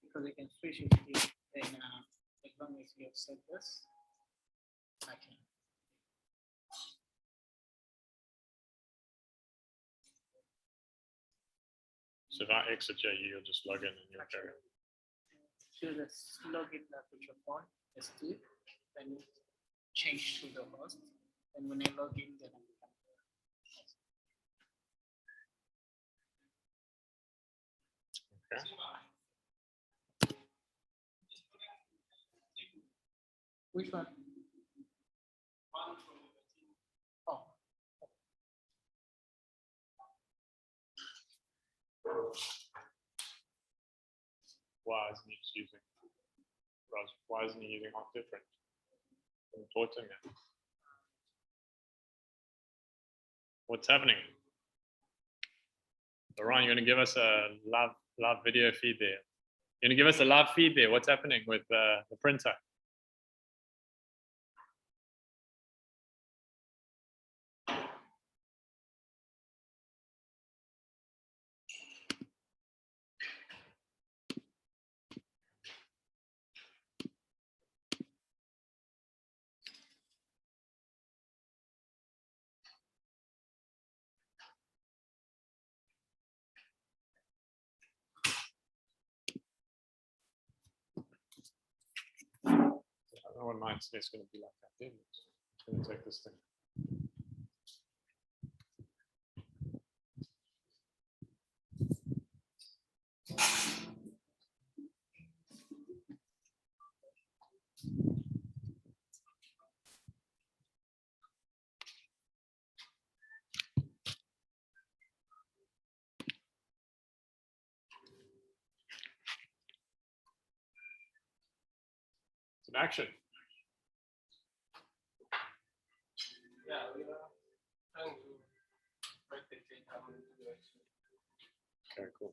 Because you can switch it here, then as long as you have set this, I can. So if I exit here, you'll just log in and you'll carry on. So just log in with your phone, Steve, then change to the host, and when I log in, then I can. Okay. Which one? Oh. Why isn't he just using why isn't he using Hot Different? Talk to me. What's happening? Laurent, you're going to give us a live video feed there. You're going to give us a live feed there. What's happening with the printer? I don't know what my internet's going to be like that. It's going to take this thing. It's an action. Yeah, we are trying to replicate how many directions. Okay, cool.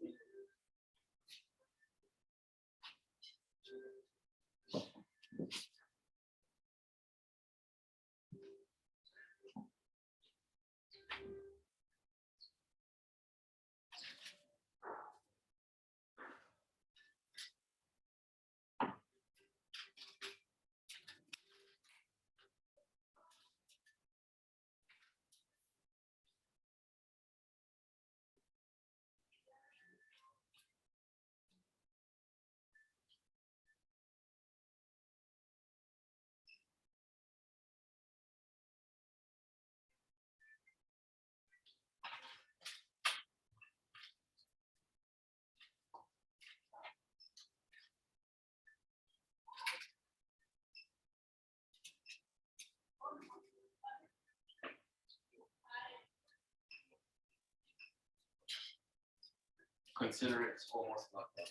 Consider it's almost not done.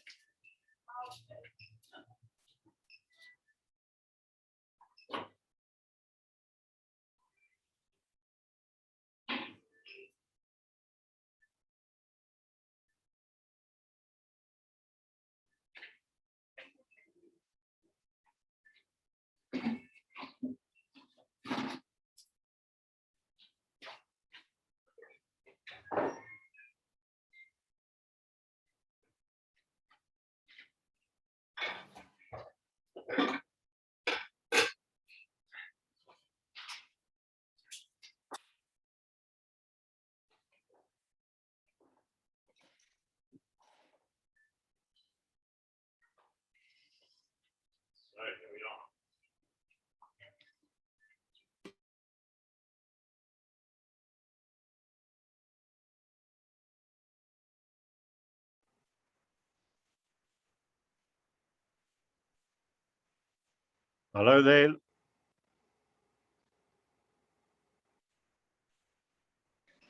So here we are. Hello there.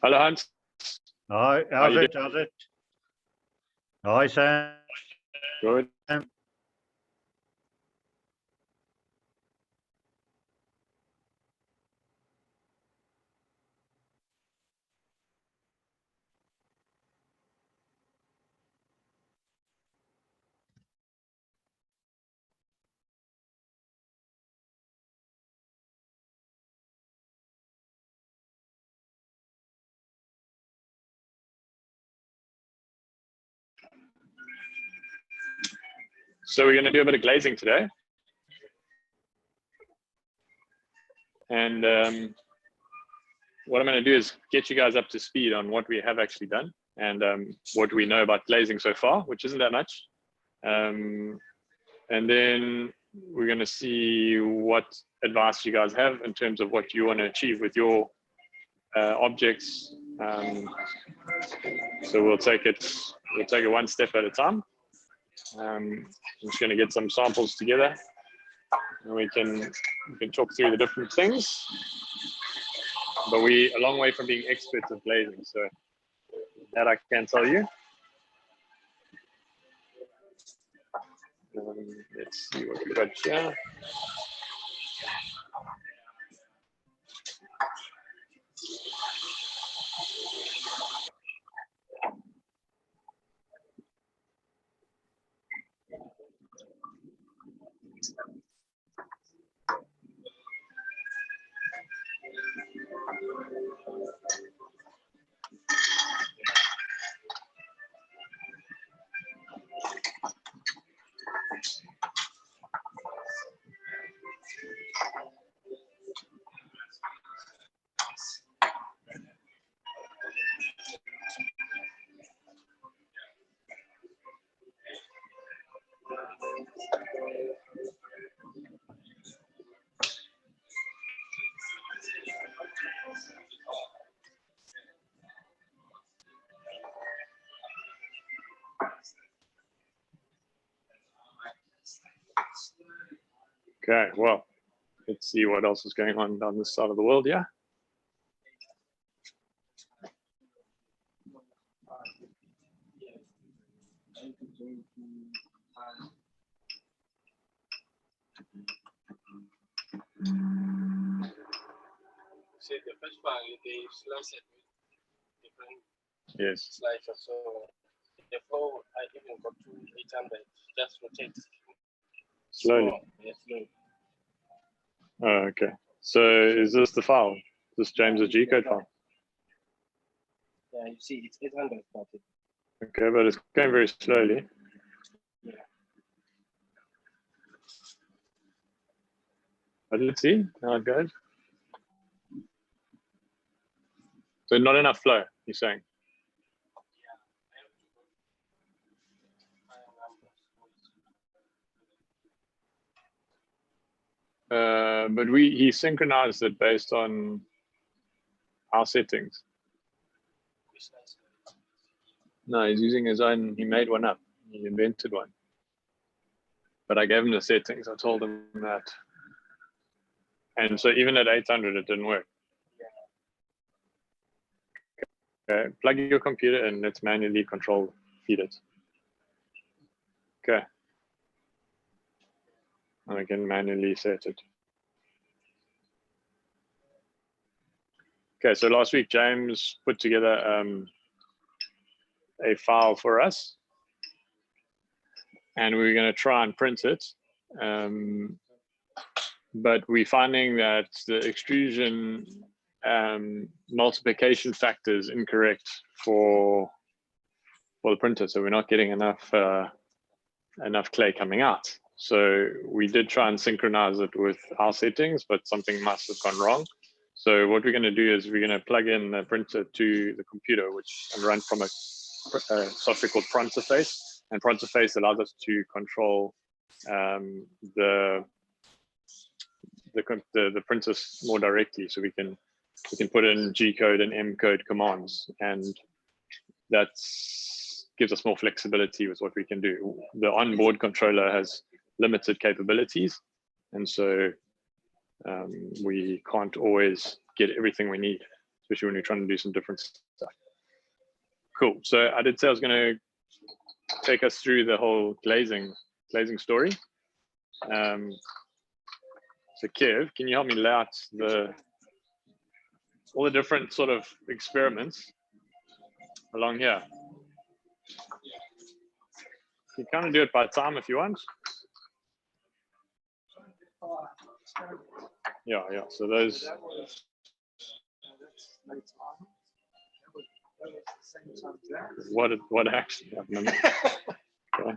Hello, Hans. Hi, how's it? How's it? Hi, Sam. Good. So we're going to do a bit of glazing today. And what I'm going to do is get you guys up to speed on what we have actually done and what we know about glazing so far, which isn't that much. And then we're going to see what advice you guys have in terms of what you want to achieve with your objects. So we'll take it one step at a time. I'm just going to get some samples together, and we can talk through the different things. But we're a long way from being experts at glazing, so that I can tell you. Let's see what we got here. Okay, well, let's see what else is going on down this side of the world, yeah? See, the first part, they slice it with different Yes. slices. So the flow, I even got to 800, just rotate. Slowly. Yes, slowly. Oh, okay. So is this the file? This James's G-code file? Yeah, you see, it's 800, but it, Okay, but it's going very slowly. yeah. But let's see how it goes. So not enough flow, you're saying? But he synchronized it based on our settings. No, he's using his own, he made one up. He invented one. But I gave him the settings, I told him that. And so even at 800, it didn't work. Okay, plug your computer in, let's manually control feed it. Okay. And I can manually set it. Okay, so last week, James put together a file for us. And we're going to try and print it. But we're finding that the extrusion multiplication factor is incorrect for the printer. So we're not getting enough clay coming out. So we did try and synchronize it with our settings, but something must have gone wrong. So what we're going to do is we're going to plug in the printer to the computer, and run from a software called Pronterface. And Pronterface allows us to control the printers more directly. So we can put in G code and M code commands, and that gives us more flexibility with what we can do. The onboard controller has limited capabilities, and so we can't always get everything we need, especially when you're trying to do some different stuff. Cool. So I did say I was going to take us through the whole glazing story. So Kev, can you help me lay out all the different sort of experiments along here? You can kind of do it by time if you want. Yeah. So those. What actually happened? Okay.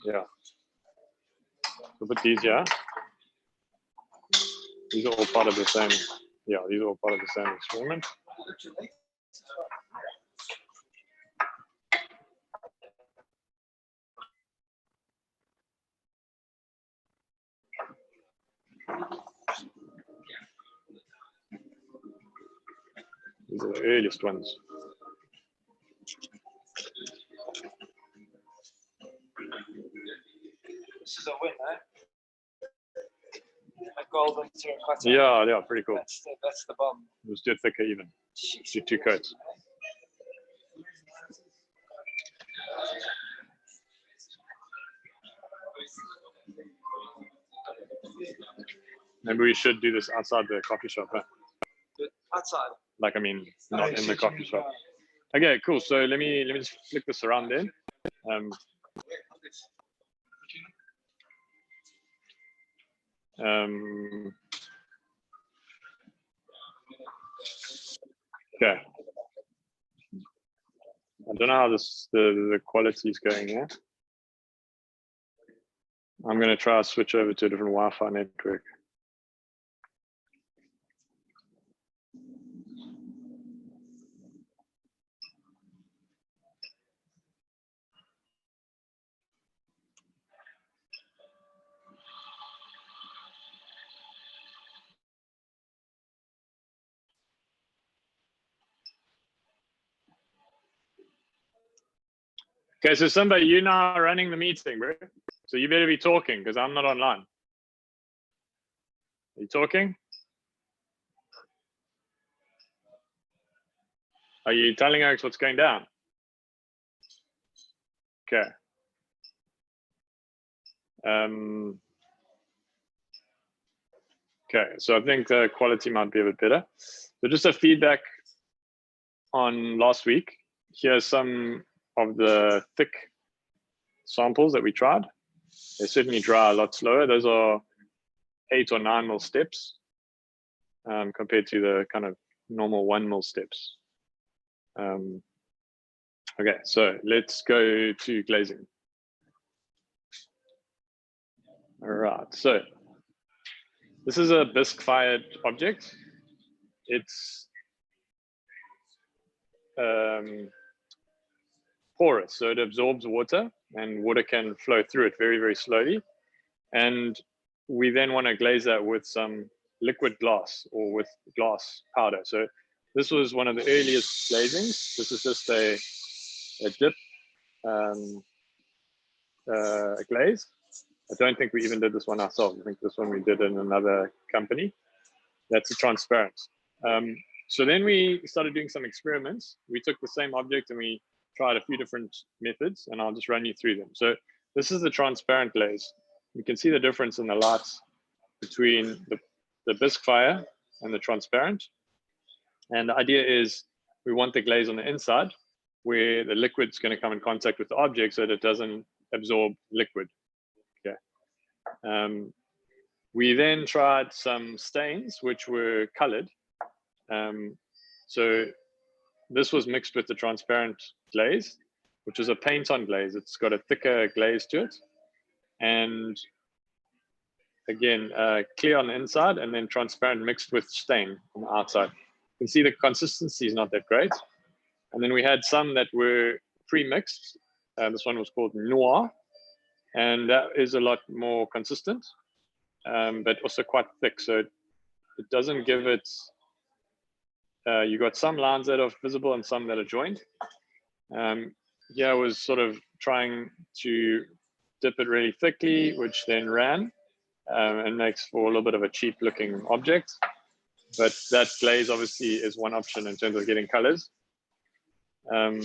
Yeah. We'll put these here. These are all part of the same. Yeah, these are all part of the same experiment. These are the earliest ones. This is a win, eh? A golden terracotta. Yeah, yeah, pretty cool. That's the bomb. Let's do it thicker even. Do 2 coats. Maybe we should do this outside the coffee shop, huh? Outside. Like, I mean, not in the coffee shop. Okay, cool. So let me just flick this around then. Okay. I don't know how the quality is going here. I'm going to try to switch over to a different Wi-Fi network. Okay, so somebody, you're now running the meeting, bro. So you better be talking because I'm not online. Are you talking? Are you telling us what's going down? Okay. Okay, so I think the quality might be a bit better. So just a feedback on last week. Here's some of the thick samples that we tried. They certainly dry a lot slower. Those are 8 or 9 mil steps compared to the kind of normal 1 mil steps. Okay, so let's go to glazing. All right, so this is a bisque-fired object. It's porous, so it absorbs water and water can flow through it very, very slowly. And we then want to glaze that with some liquid glass or with glass powder. So this was one of the earliest glazings. This is just a dip a glaze. I don't think we even did this one ourselves. I think this one we did in another company. That's a transparent. So then we started doing some experiments. We took the same object and we tried a few different methods, and I'll just run you through them. So this is the transparent glaze. You can see the difference in the lights between the bisque fire and the transparent. And the idea is we want the glaze on the inside where the liquid's going to come in contact with the object so that it doesn't absorb liquid. Okay. We then tried some stains which were colored. So this was mixed with the transparent glaze, which is a paint-on glaze. It's got a thicker glaze to it. And again, clear on the inside and then transparent mixed with stain on the outside. You can see the consistency is not that great. And then we had some that were pre-mixed. This one was called Noir, and that is a lot more consistent, but also quite thick. So it doesn't give it, you got some lines that are visible and some that are joined. Here I was sort of trying to dip it really thickly, which then ran and makes for a little bit of a cheap looking object. But that glaze obviously is one option in terms of getting colors. And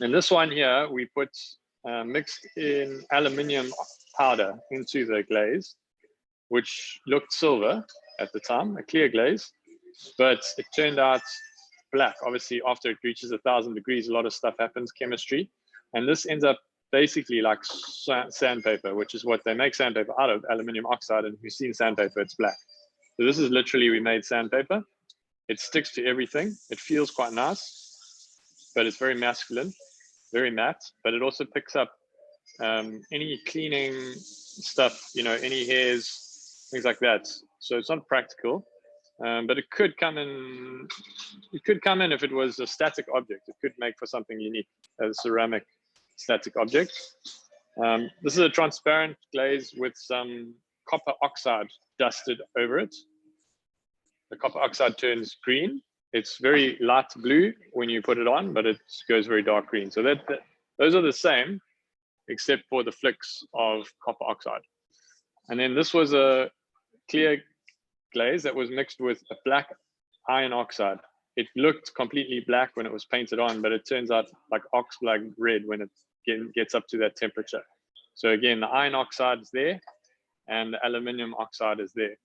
this one here, we put mixed in aluminium powder into the glaze, which looked silver at the time, a clear glaze, but it turned out black. Obviously, after it reaches 1,000 degrees, a lot of stuff happens, chemistry. And this ends up basically like sandpaper, which is what they make sandpaper out of, aluminium oxide. And if you've seen sandpaper, it's black. So this is literally, we made sandpaper. It sticks to everything. It feels quite nice, but it's very masculine. very matte, but it also picks up any cleaning stuff, you know, any hairs, things like that. So it's not practical, but it could come in. It could come in if it was a static object. It could make for something unique, a ceramic static object. This is a transparent glaze with some copper oxide dusted over it. The copper oxide turns green. It's very light blue when you put it on, but it goes very dark green. So those are the same, except for the flicks of copper oxide. And then this was a clear glaze that was mixed with a black iron oxide. It looked completely black when it was painted on, but it turns out like ox-black red when it gets up to that temperature. So again, the iron oxide is there and the aluminium oxide is there.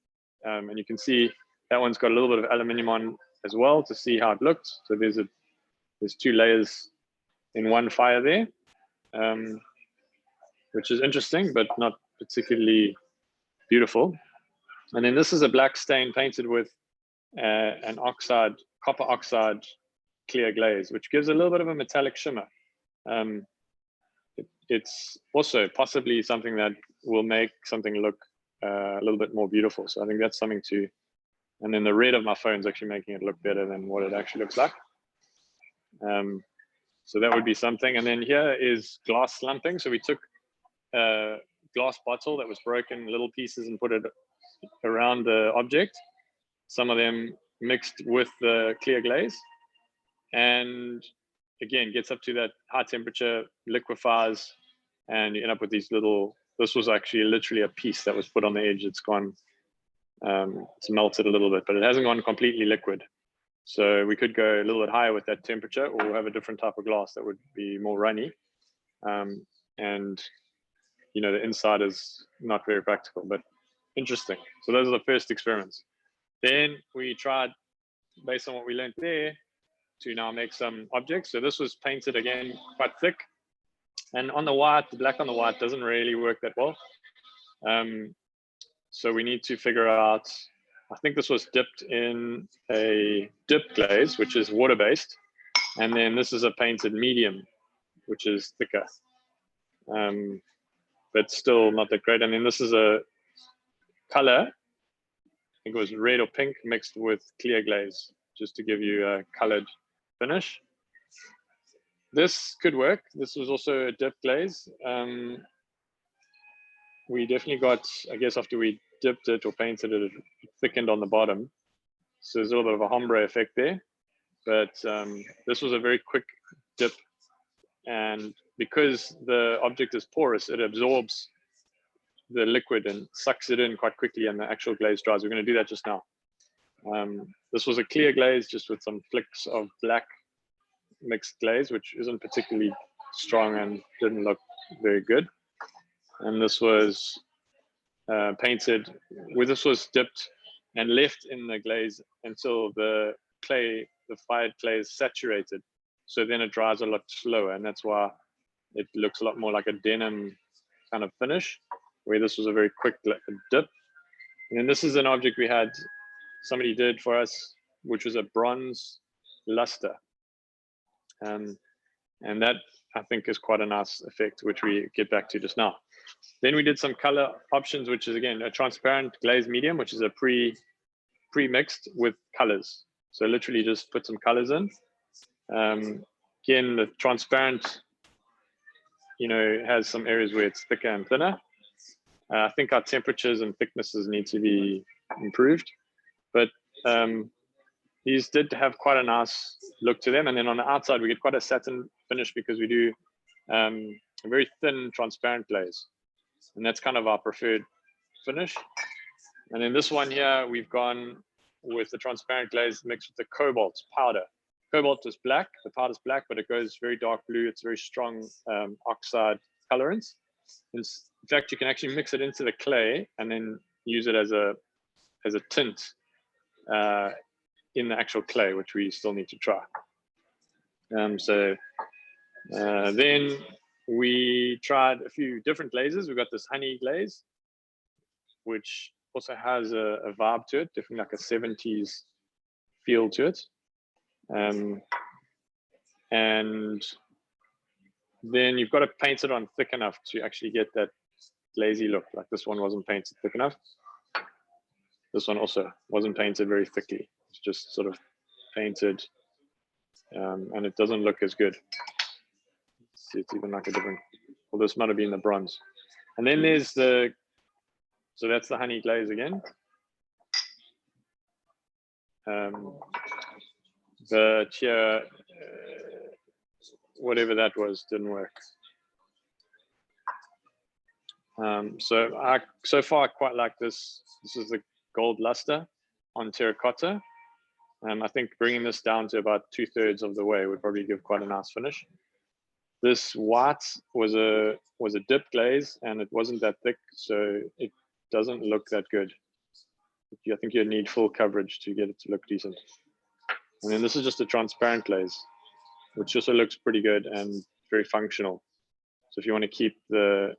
And you can see that one's got a little bit of aluminium on as well to see how it looks. So there's two layers in one fire there, which is interesting, but not particularly beautiful. And then this is a black stain painted with an oxide, copper oxide clear glaze, which gives a little bit of a metallic shimmer. It's also possibly something that will make something look a little bit more beautiful. So I think that's something to, and then the red of my phone is actually making it look better than what it actually looks like. So that would be something. And then here is glass slumping. So we took a glass bottle that was broken in little pieces and put it around the object. Some of them mixed with the clear glaze, and again gets up to that high temperature, liquefies, and you end up with these little, this was actually literally a piece that was put on the edge. It's gone, it's melted a little bit, but it hasn't gone completely liquid. So we could go a little bit higher with that temperature, or have a different type of glass that would be more runny. And you know, the inside is not very practical, but interesting. So those are the first experiments. Then we tried, based on what we learned there, to now make some objects. So this was painted again quite thick, and on the white, the black on the white doesn't really work that well. So we need to figure out, I think this was dipped in a dip glaze, which is water-based, and then this is a painted medium, which is thicker, but still not that great. And then this is a color, I think it was red or pink mixed with clear glaze, just to give you a colored finish. This could work. This was also a dip glaze. We definitely got, I guess after we dipped it or painted it, it thickened on the bottom. So there's a little bit of a ombre effect there. But this was a very quick dip. And because the object is porous, it absorbs the liquid and sucks it in quite quickly, and the actual glaze dries. We're going to do that just now. This was a clear glaze just with some flicks of black mixed glaze, which isn't particularly strong and didn't look very good. And this was painted, where this was dipped and left in the glaze until the clay, the fired clay is saturated. So then it dries a lot slower, and that's why it looks a lot more like a denim kind of finish, where this was a very quick dip. And then this is an object we had, somebody did for us, which was a bronze luster. And that I think is quite a nice effect, which we get back to just now. Then we did some color options, which is again a transparent glaze medium, which is a pre-mixed with colors. So literally just put some colors in. Again, the transparent, you know, has some areas where it's thicker and thinner. I think our temperatures and thicknesses need to be improved, but these did have quite a nice look to them. And then on the outside, we get quite a satin finish because we do a very thin, transparent glaze. And that's kind of our preferred finish. And then this one here, we've gone with the transparent glaze mixed with the cobalt powder. Cobalt is black, the powder is black, but it goes very dark blue. It's very strong oxide colorants. In fact, you can actually mix it into the clay and then use it as a tint in the actual clay, which we still need to try. Then we tried a few different glazes. We got this honey glaze, which also has a vibe to it, definitely like a 70s feel to it. And then you've got to paint it on thick enough to actually get that glazy look. Like this one wasn't painted thick enough. This one also wasn't painted very thickly. It's just sort of painted, and it doesn't look as good. See, it's even like a different, well, this might have been the bronze. And then there's the, so that's the honey glaze again. The cheer, whatever that was, didn't work. So I so far I quite like this. This is the gold luster on terracotta. I think bringing this down to about 2/3 of the way would probably give quite a nice finish. This white was a dip glaze, and it wasn't that thick, so it doesn't look that good. I think you need full coverage to get it to look decent. And then this is just a transparent glaze, which also looks pretty good and very functional. So if you want to keep the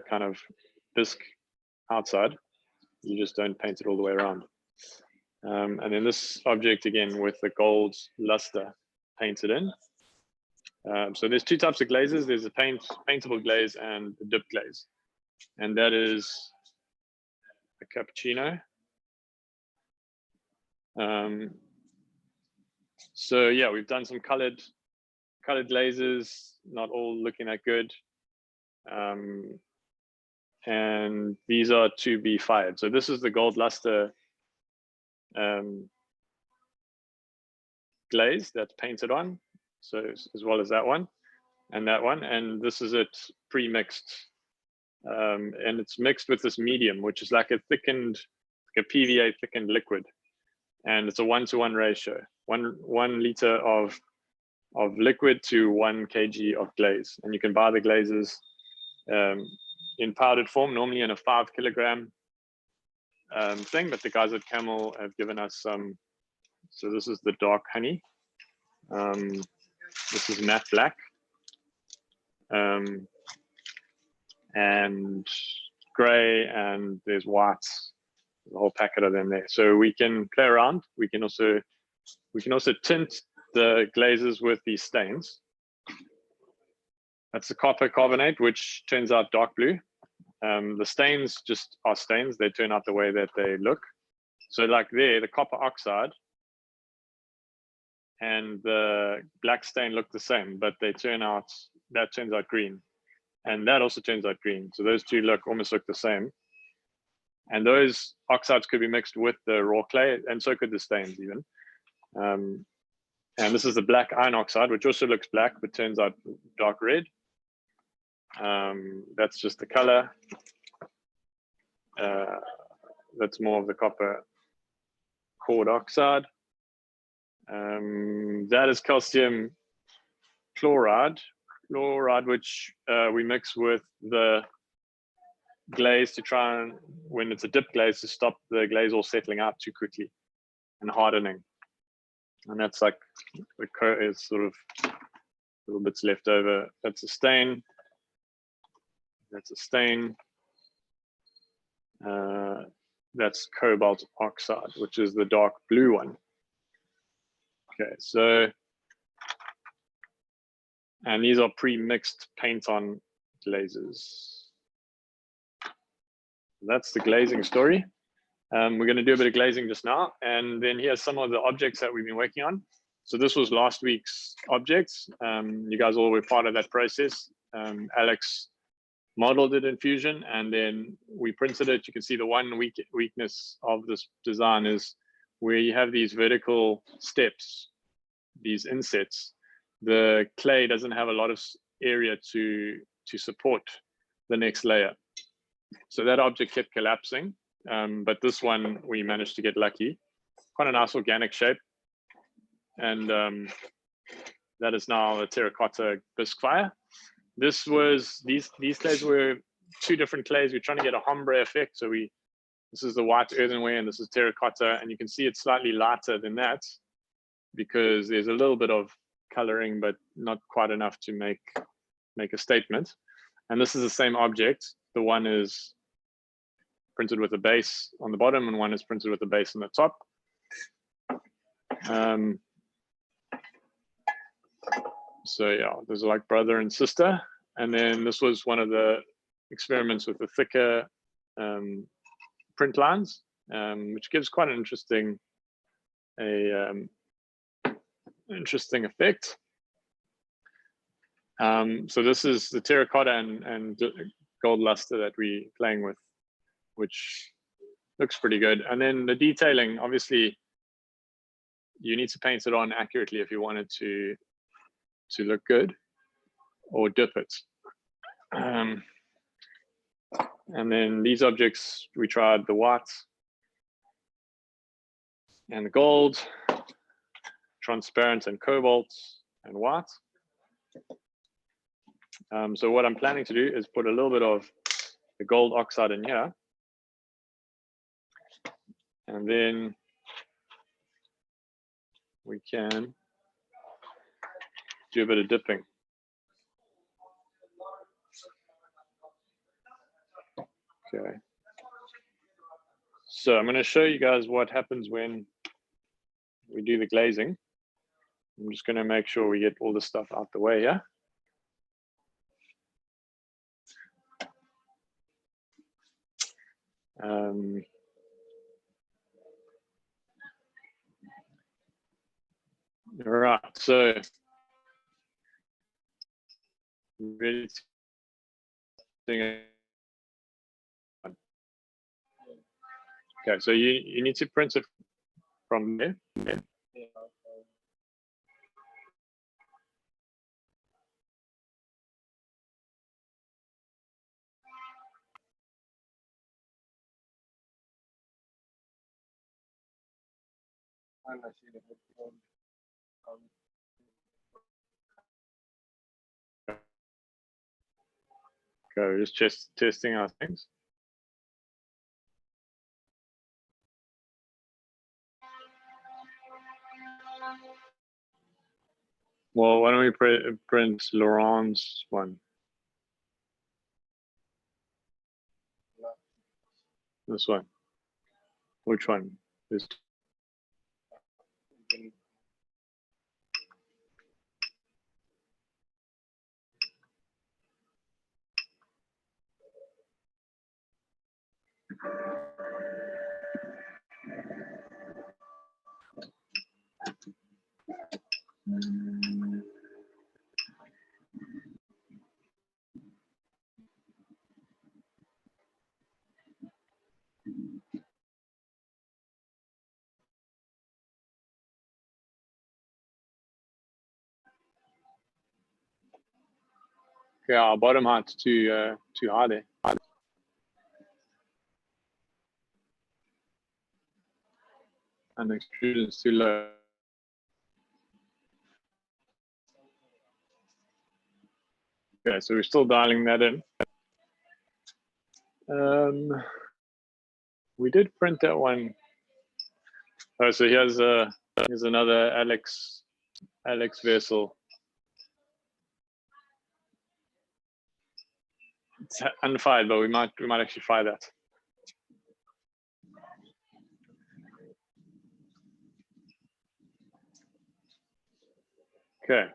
kind of bisque outside, you just don't paint it all the way around. And then this object again with the gold luster painted in. So there's two types of glazes. There's a paintable glaze and a dip glaze. And that is a cappuccino. So yeah, we've done some colored glazes, not all looking that good. And these are to be fired. So this is the gold luster glaze that's painted on. So as well as that one and that one, and this is it pre-mixed, and it's mixed with this medium, which is like a thickened, like a PVA thickened liquid, and it's a 1-to-1 ratio, one liter of liquid to 1 kg of glaze. And you can buy the glazes in powdered form, normally in a 5 kilogram thing, but the guys at Camel have given us some. So this is the dark honey. This is matte black, and gray, and there's whites, the whole packet of them there. So we can play around. We can also tint the glazes with these stains. That's the copper carbonate, which turns out dark blue. The stains just are stains. They turn out the way that they look. So like there, the copper oxide and the black stain look the same, but that turns out green, and that also turns out green. So those two almost look the same. And those oxides could be mixed with the raw clay, and so could the stains even. And this is the black iron oxide, which also looks black, but turns out dark red. That's just the color. That's more of the copper cord oxide. That is calcium chloride, which we mix with the glaze to try and, when it's a dip glaze, to stop the glaze all settling out too quickly and hardening. And that's like is sort of little bits left over. That's a stain. That's a stain. That's cobalt oxide, which is the dark blue one. Okay, so, and these are pre-mixed paint-on glazes. That's the glazing story. We're going to do a bit of glazing just now, and then here's some of the objects that we've been working on. So this was last week's objects. You guys all were part of that process. Alex modeled it in Fusion, and then we printed it. You can see the one weakness of this design is where you have these vertical steps, these insets. The clay doesn't have a lot of area to support the next layer. So that object kept collapsing, but this one we managed to get lucky. Quite a nice organic shape. And that is now a terracotta bisque fire. This was, these clays were two different clays. We're trying to get a ombre effect. So this is the white earthenware and this is terracotta, and you can see it's slightly lighter than that because there's a little bit of coloring, but not quite enough to make a statement. And this is the same object. The one is printed with a base on the bottom and one is printed with a base on the top. So yeah, there's like brother and sister. And then this was one of the experiments with the thicker print lines, which gives quite an interesting effect. So this is the terracotta and gold luster that we're playing with, which looks pretty good. And then the detailing, obviously, you need to paint it on accurately if you want it to look good, or dip it. And then these objects, we tried the white and the gold, transparent and cobalt and white. So what I'm planning to do is put a little bit of the gold oxide in here, and then we can do a bit of dipping. Okay. So I'm going to show you guys what happens when we do the glazing. I'm just going to make sure we get all the stuff out the way here. All right, so ready to okay, so you need to print it from there. Okay, just testing our things. Well, why don't we print Laurent's one? This one. Which one? This. Okay, our bottom height's too high there. And the extrusion's too low. Okay, so we're still dialing that in. We did print that one. Oh, so here's another Alex vessel. It's unfired, but we might actually fire that. Okay.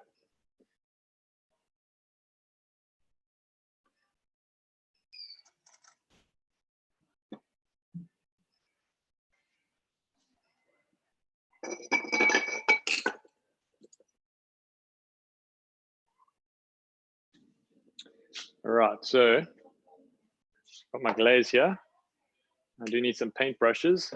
All right, so got my glaze here. I do need some paint brushes.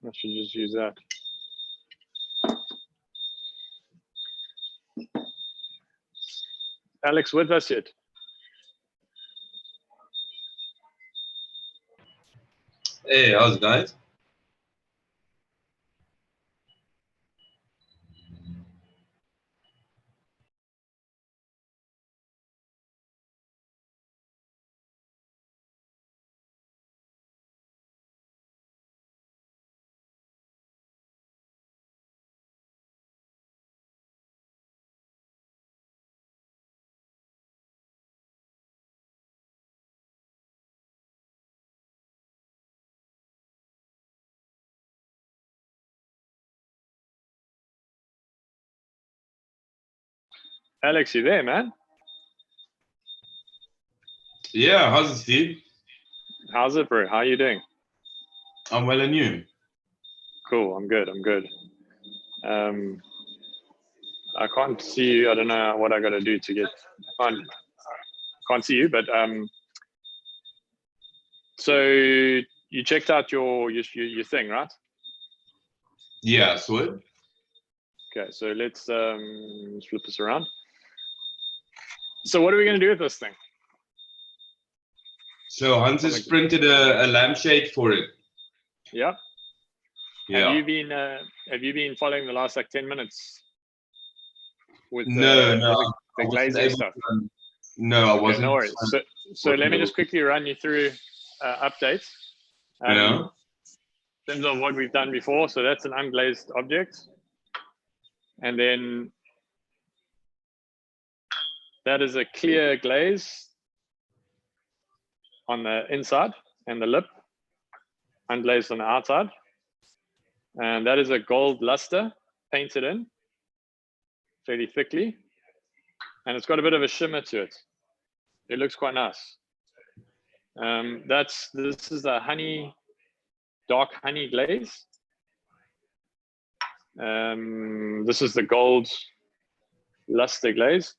I should just use that. Alex, with us yet? Hey, how's it guys? Alex, you there, man? Yeah, how's it, Steve? How's it, bro? How are you doing? I'm well, and you? Cool. I'm good. I'm good. I can't see you. I don't know what I got to do to get. Can't see you, but so you checked out your thing, right? Yeah, so it. Okay, so let's flip this around. So what are we going to do with this thing? So Hans has printed a lampshade for it. Yeah. Yeah. Have you been following the last like 10 minutes with No, the I wasn't glazing able stuff? to, no, I Okay, wasn't. no worries. So let me just quickly run you through updates. Yeah. In terms of what we've done before. So that's an unglazed object. And then that is a clear glaze on the inside and the lip, unglazed on the outside. And that is a gold luster painted in fairly thickly. And it's got a bit of a shimmer to it. It looks quite nice. This is the dark honey glaze. This is the gold luster glaze.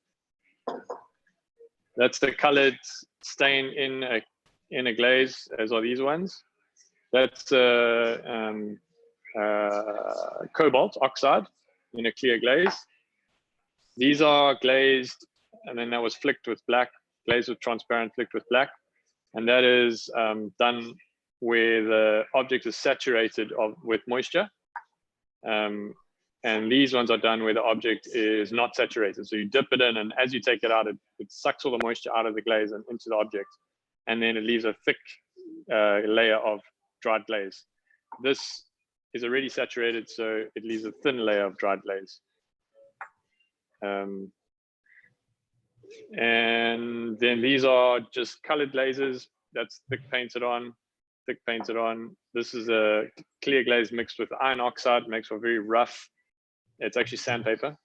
That's the colored stain in a glaze, as are these ones. That's cobalt oxide in a clear glaze. These are glazed, and then that was flicked with black, glazed with transparent, flicked with black. And that is done where the object is saturated with moisture. And these ones are done where the object is not saturated. So you dip it in, and as you take it out, it sucks all the moisture out of the glaze and into the object. And then it leaves a thick layer of dried glaze. This is already saturated, so it leaves a thin layer of dried glaze. And then these are just colored glazes. That's thick painted on. This is a clear glaze mixed with iron oxide, makes for very rough. It's actually sandpaper.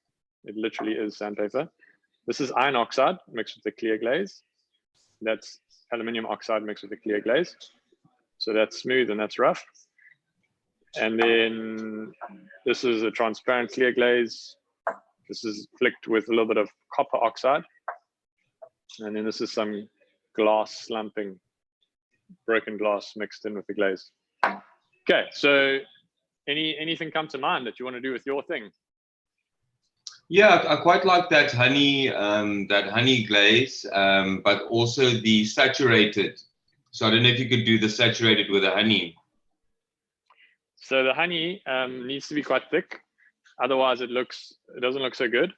It literally is sandpaper. This is iron oxide mixed with the clear glaze. That's aluminium oxide mixed with the clear glaze. So that's smooth and that's rough. And then this is a transparent clear glaze. This is flicked with a little bit of copper oxide. And then this is some glass slumping, broken glass mixed in with the glaze. Okay, so anything come to mind that you want to do with your thing? Yeah, I quite like that honey glaze, but also the saturated. So I don't know if you could do the saturated with the honey. So the honey needs to be quite thick, otherwise it doesn't look so good.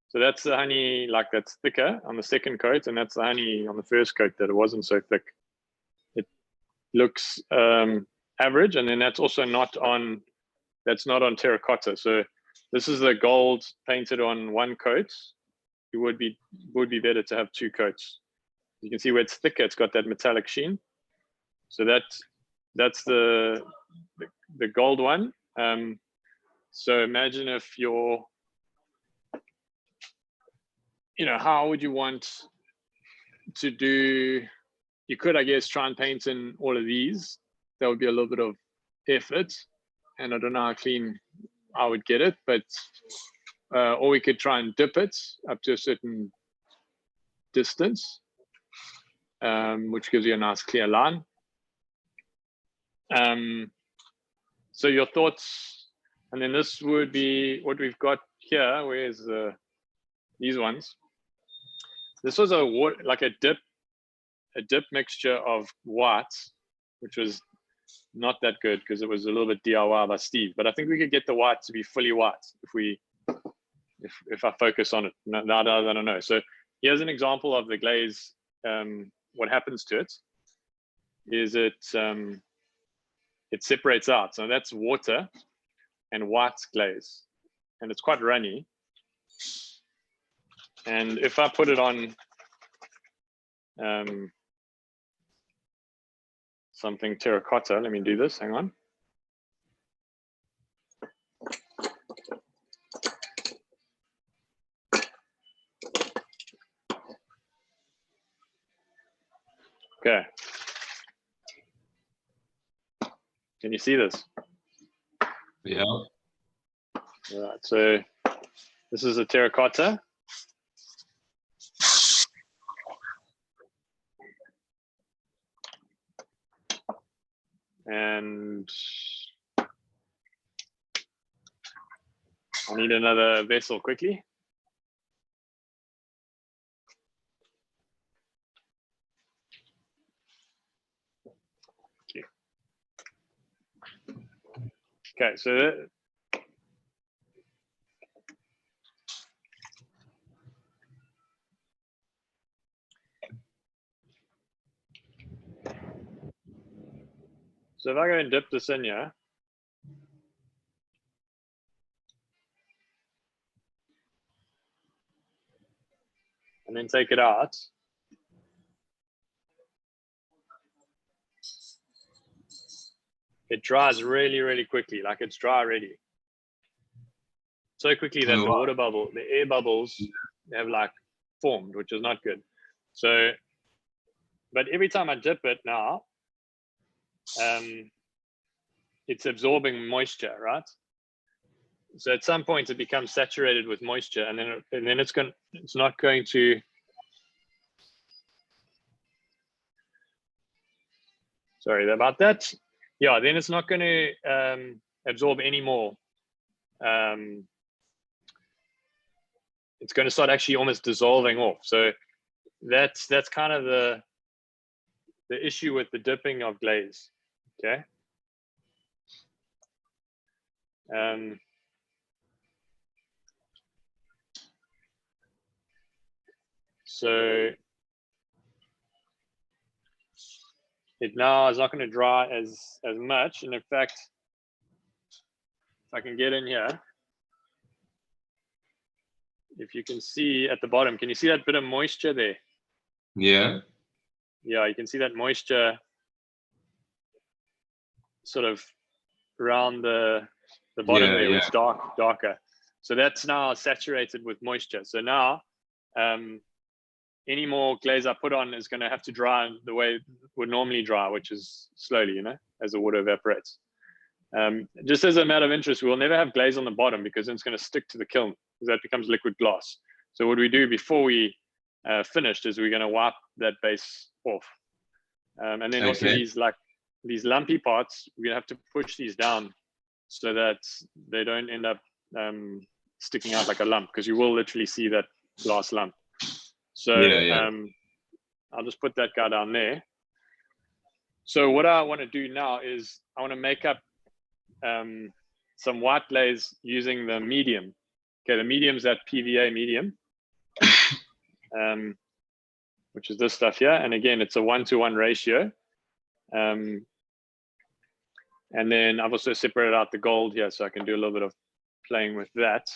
So that's the honey that's thicker on the second coat, and that's the honey on the first coat that it wasn't so thick. It looks average, and then that's also not on terracotta. So this is the gold painted on one coat. It would be better to have two coats. You can see where it's thicker, it's got that metallic sheen. So that's the gold one. So imagine if how would you want to do? You could, I guess, try and paint in all of these. That would be a little bit of effort, and I don't know how clean I would get it, but or we could try and dip it up to a certain distance, which gives you a nice clear line. So your thoughts, and then this would be what we've got here. Where's these ones? This was a dip mixture of white, which was not that good because it was a little bit DIY by Steve. But I think we could get the white to be fully white if I focus on it. No, I don't know. So here's an example of the glaze. What happens to it is it separates out. So that's water and white glaze, and it's quite runny. And if I put it on something terracotta, let me do this, hang on. Okay. Can you see this? Yeah. All right, so this is a terracotta. And I need another vessel quickly. Okay, so if I go and dip this in here, and then take it out, it dries really, really quickly, like it's dry already. So quickly that Oh, the wow. water bubble, the air bubbles have like formed, which is not good. So, but every time I dip it now, it's absorbing moisture, right? So at some point it becomes saturated with moisture, and then it's not going to. Sorry about that. Yeah, then it's not going to absorb any more. It's going to start actually almost dissolving off. So that's kind of the issue with the dipping of glaze. Okay. So it now is not going to dry as much, and in fact, if I can get in here, if you can see at the bottom, can you see that bit of moisture there? Yeah. Yeah, you can see that moisture sort of around the bottom Yeah, there, yeah. it's darker. So that's now saturated with moisture. So now any more glaze I put on is going to have to dry the way it would normally dry, which is slowly, as the water evaporates. Just as a matter of interest, we'll never have glaze on the bottom because then it's going to stick to the kiln because that becomes liquid glass. So what we do before we finished is we're going to wipe that base off. And then also these lumpy parts, we're going to have to push these down so that they don't end up sticking out like a lump, because you will literally see that glass lump. So Yeah. I'll just put that guy down there. So what I want to do now is I want to make up some white glaze using the medium. Okay, the medium is that PVA medium, which is this stuff here. And again, it's a 1-to-1 ratio. And then I've also separated out the gold here, so I can do a little bit of playing with that.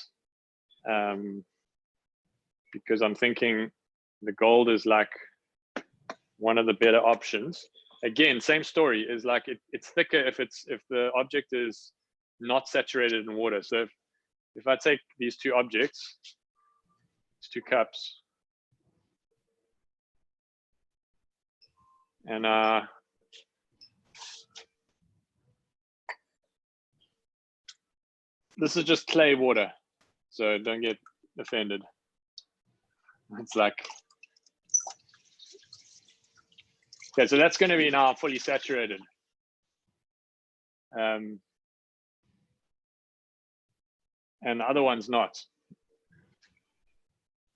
Because I'm thinking the gold is like one of the better options. Again, same story, is like it's thicker if the object is not saturated in water. So if I take these two objects, these two cups, and this is just clay water, so don't get offended. It's like, okay, so that's going to be now fully saturated. And the other one's not.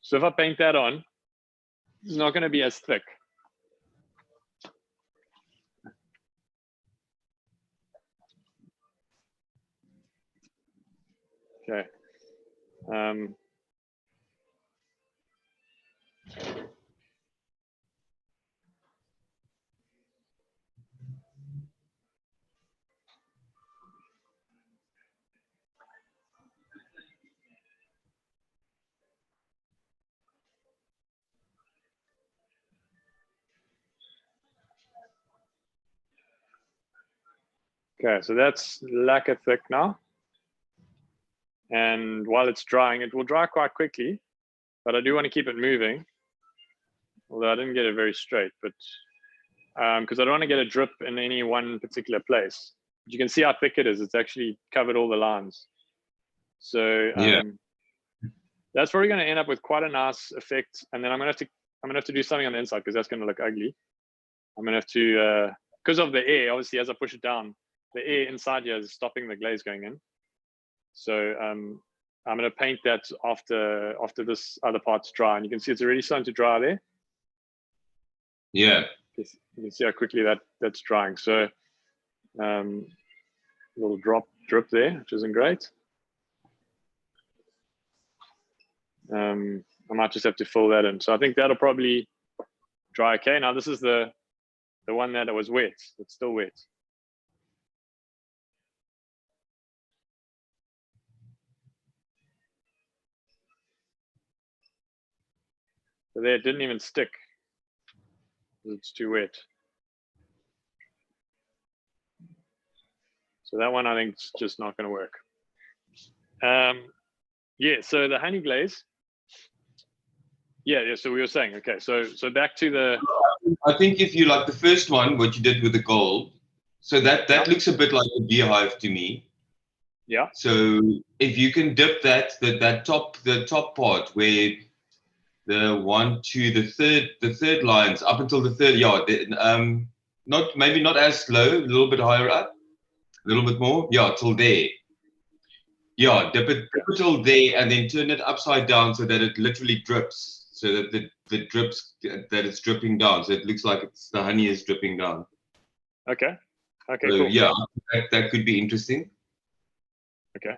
So if I paint that on, it's not going to be as thick. Okay. Okay, so that's lacquer thick now. And while it's drying, it will dry quite quickly, but I do want to keep it moving. Although I didn't get it very straight, but because I don't want to get a drip in any one particular place. You can see how thick it is. It's actually covered all the lines. So Yeah. that's probably going to end up with quite a nice effect. And then I'm gonna have to do something on the inside because that's going to look ugly. I'm gonna have to because of the air. Obviously, as I push it down, the air inside here is stopping the glaze going in. So I'm going to paint that after this other part's dry, and you can see it's already starting to dry there. Yeah. You can see how quickly that's drying. So little drip there, which isn't great. I might just have to fill that in. So I think that'll probably dry okay. Now this is the one that was wet. It's still wet. So there, it didn't even stick. It's too wet. So that one I think is just not going to work. Yeah, so the honey glaze. Yeah, so we were saying, okay, so back to the... I think if you like the first one, what you did with the gold, so that looks a bit like a beehive to me. Yeah. So if you can dip the top part where the third lines up until the third yard, maybe not as low, a little bit higher up, a little bit more, yeah, till there. Yeah, dip it till there and then turn it upside down so that it literally drips, so that the drips that it's dripping down, so it looks like the honey is dripping down. Okay. Okay, So, cool. yeah, that could be interesting. Okay.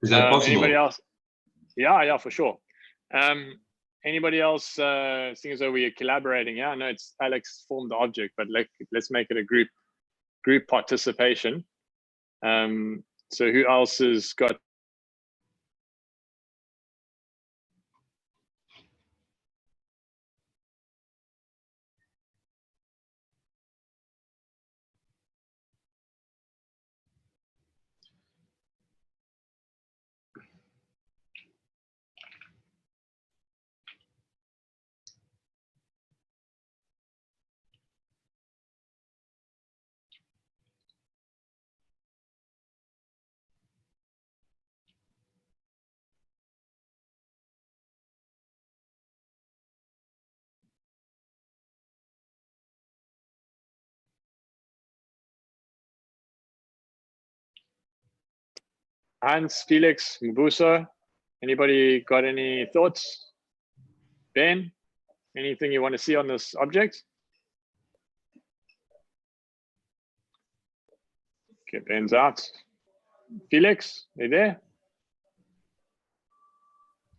Is that possible? Anybody else? Yeah, for sure. Anybody else, seeing as though we are collaborating? Yeah, I know it's Alex formed the object, but let's make it a group participation. So who else has got? Hans, Felix, Mbuso, anybody got any thoughts? Ben, anything you want to see on this object? Okay, Ben's out. Felix, are you there?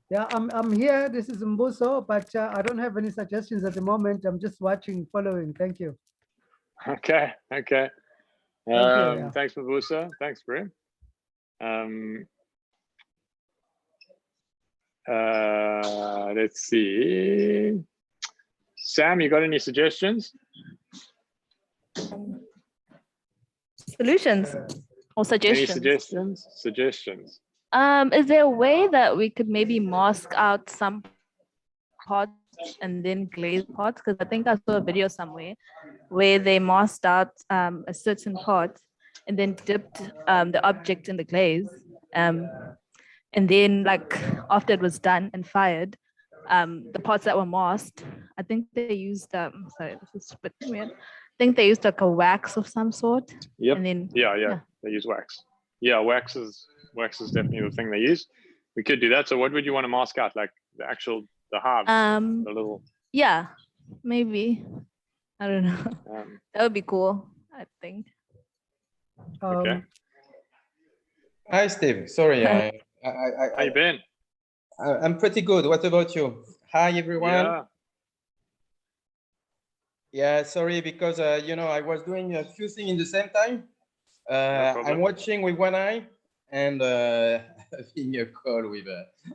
Yeah, I'm here. This is Mbuso, but I don't have any suggestions at the moment. I'm just watching, following. Thank you. Okay. Thank you, yeah. Thanks, Mbuso. Thanks, Brim. Let's see. Sam, you got any suggestions? Solutions or suggestions? Any suggestions? Is there a way that we could maybe mask out some parts and then glaze parts? Because I think I saw a video somewhere where they masked out a certain part and then dipped the object in the glaze. And then like after it was done and fired, the parts that were masked, I think they used, sorry, this is a bit weird. I think they used like a wax of some sort. Yep. And then, Yeah. They use wax. Yeah, wax is definitely the thing they use. We could do that. So what would you want to mask out? Like the hives, the little. Yeah, maybe. I don't know. That would be cool, I think. Okay. Hi, Steve. Sorry. How you been? I'm pretty good. What about you? Hi, everyone. Yeah, sorry, because, I was doing a few things in the same time. I'm watching with one eye and having a call with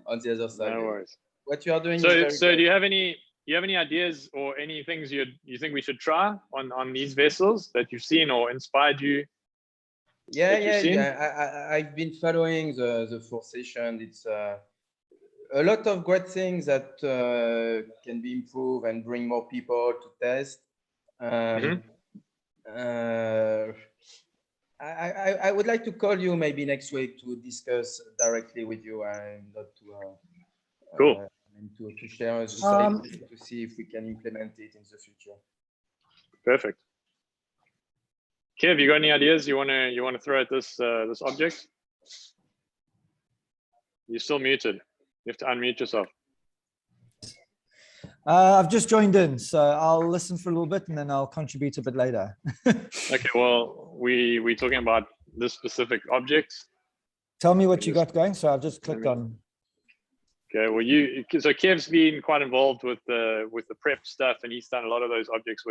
on the other side. No worries. What you are doing so is very good. Do you have any ideas or any things you think we should try on these vessels that you've seen or inspired you? Yeah. I've been following the 4 session. It's a lot of great things that can be improved and bring more people to test. I would like to call you maybe next week to discuss directly with you and not to Cool. and to share the ideas to see if we can implement it in the future. Perfect. Kev, you got any ideas you wanna throw at this this object? You're still muted. You have to unmute yourself. I've just joined in, so I'll listen for a little bit and then I'll contribute a bit later. Okay, well, we're talking about this specific object. Tell me what you got going. So I've just clicked on. Okay, well, so Kev's been quite involved with the prep stuff, and he's done a lot of those objects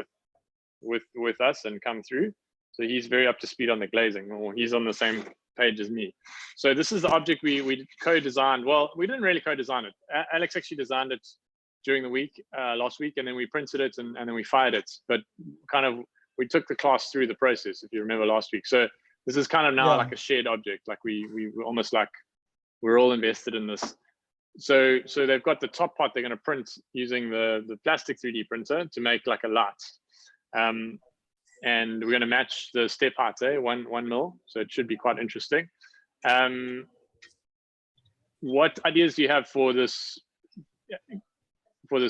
with us and come through. So he's very up to speed on the glazing, or he's on the same page as me. So this is the object we co-designed. Well, we didn't really co-design it. Alex actually designed it during the week, last week, and then we printed it and then we fired it. But kind of, we took the class through the process, if you remember last week. So this is kind of now like a shared object, like we almost like we're all invested in this. So they've got the top part they're going to print using the plastic 3D printer to make like a light. And we're going to match the step height, 1 mil. So it should be quite interesting. What ideas do you have for this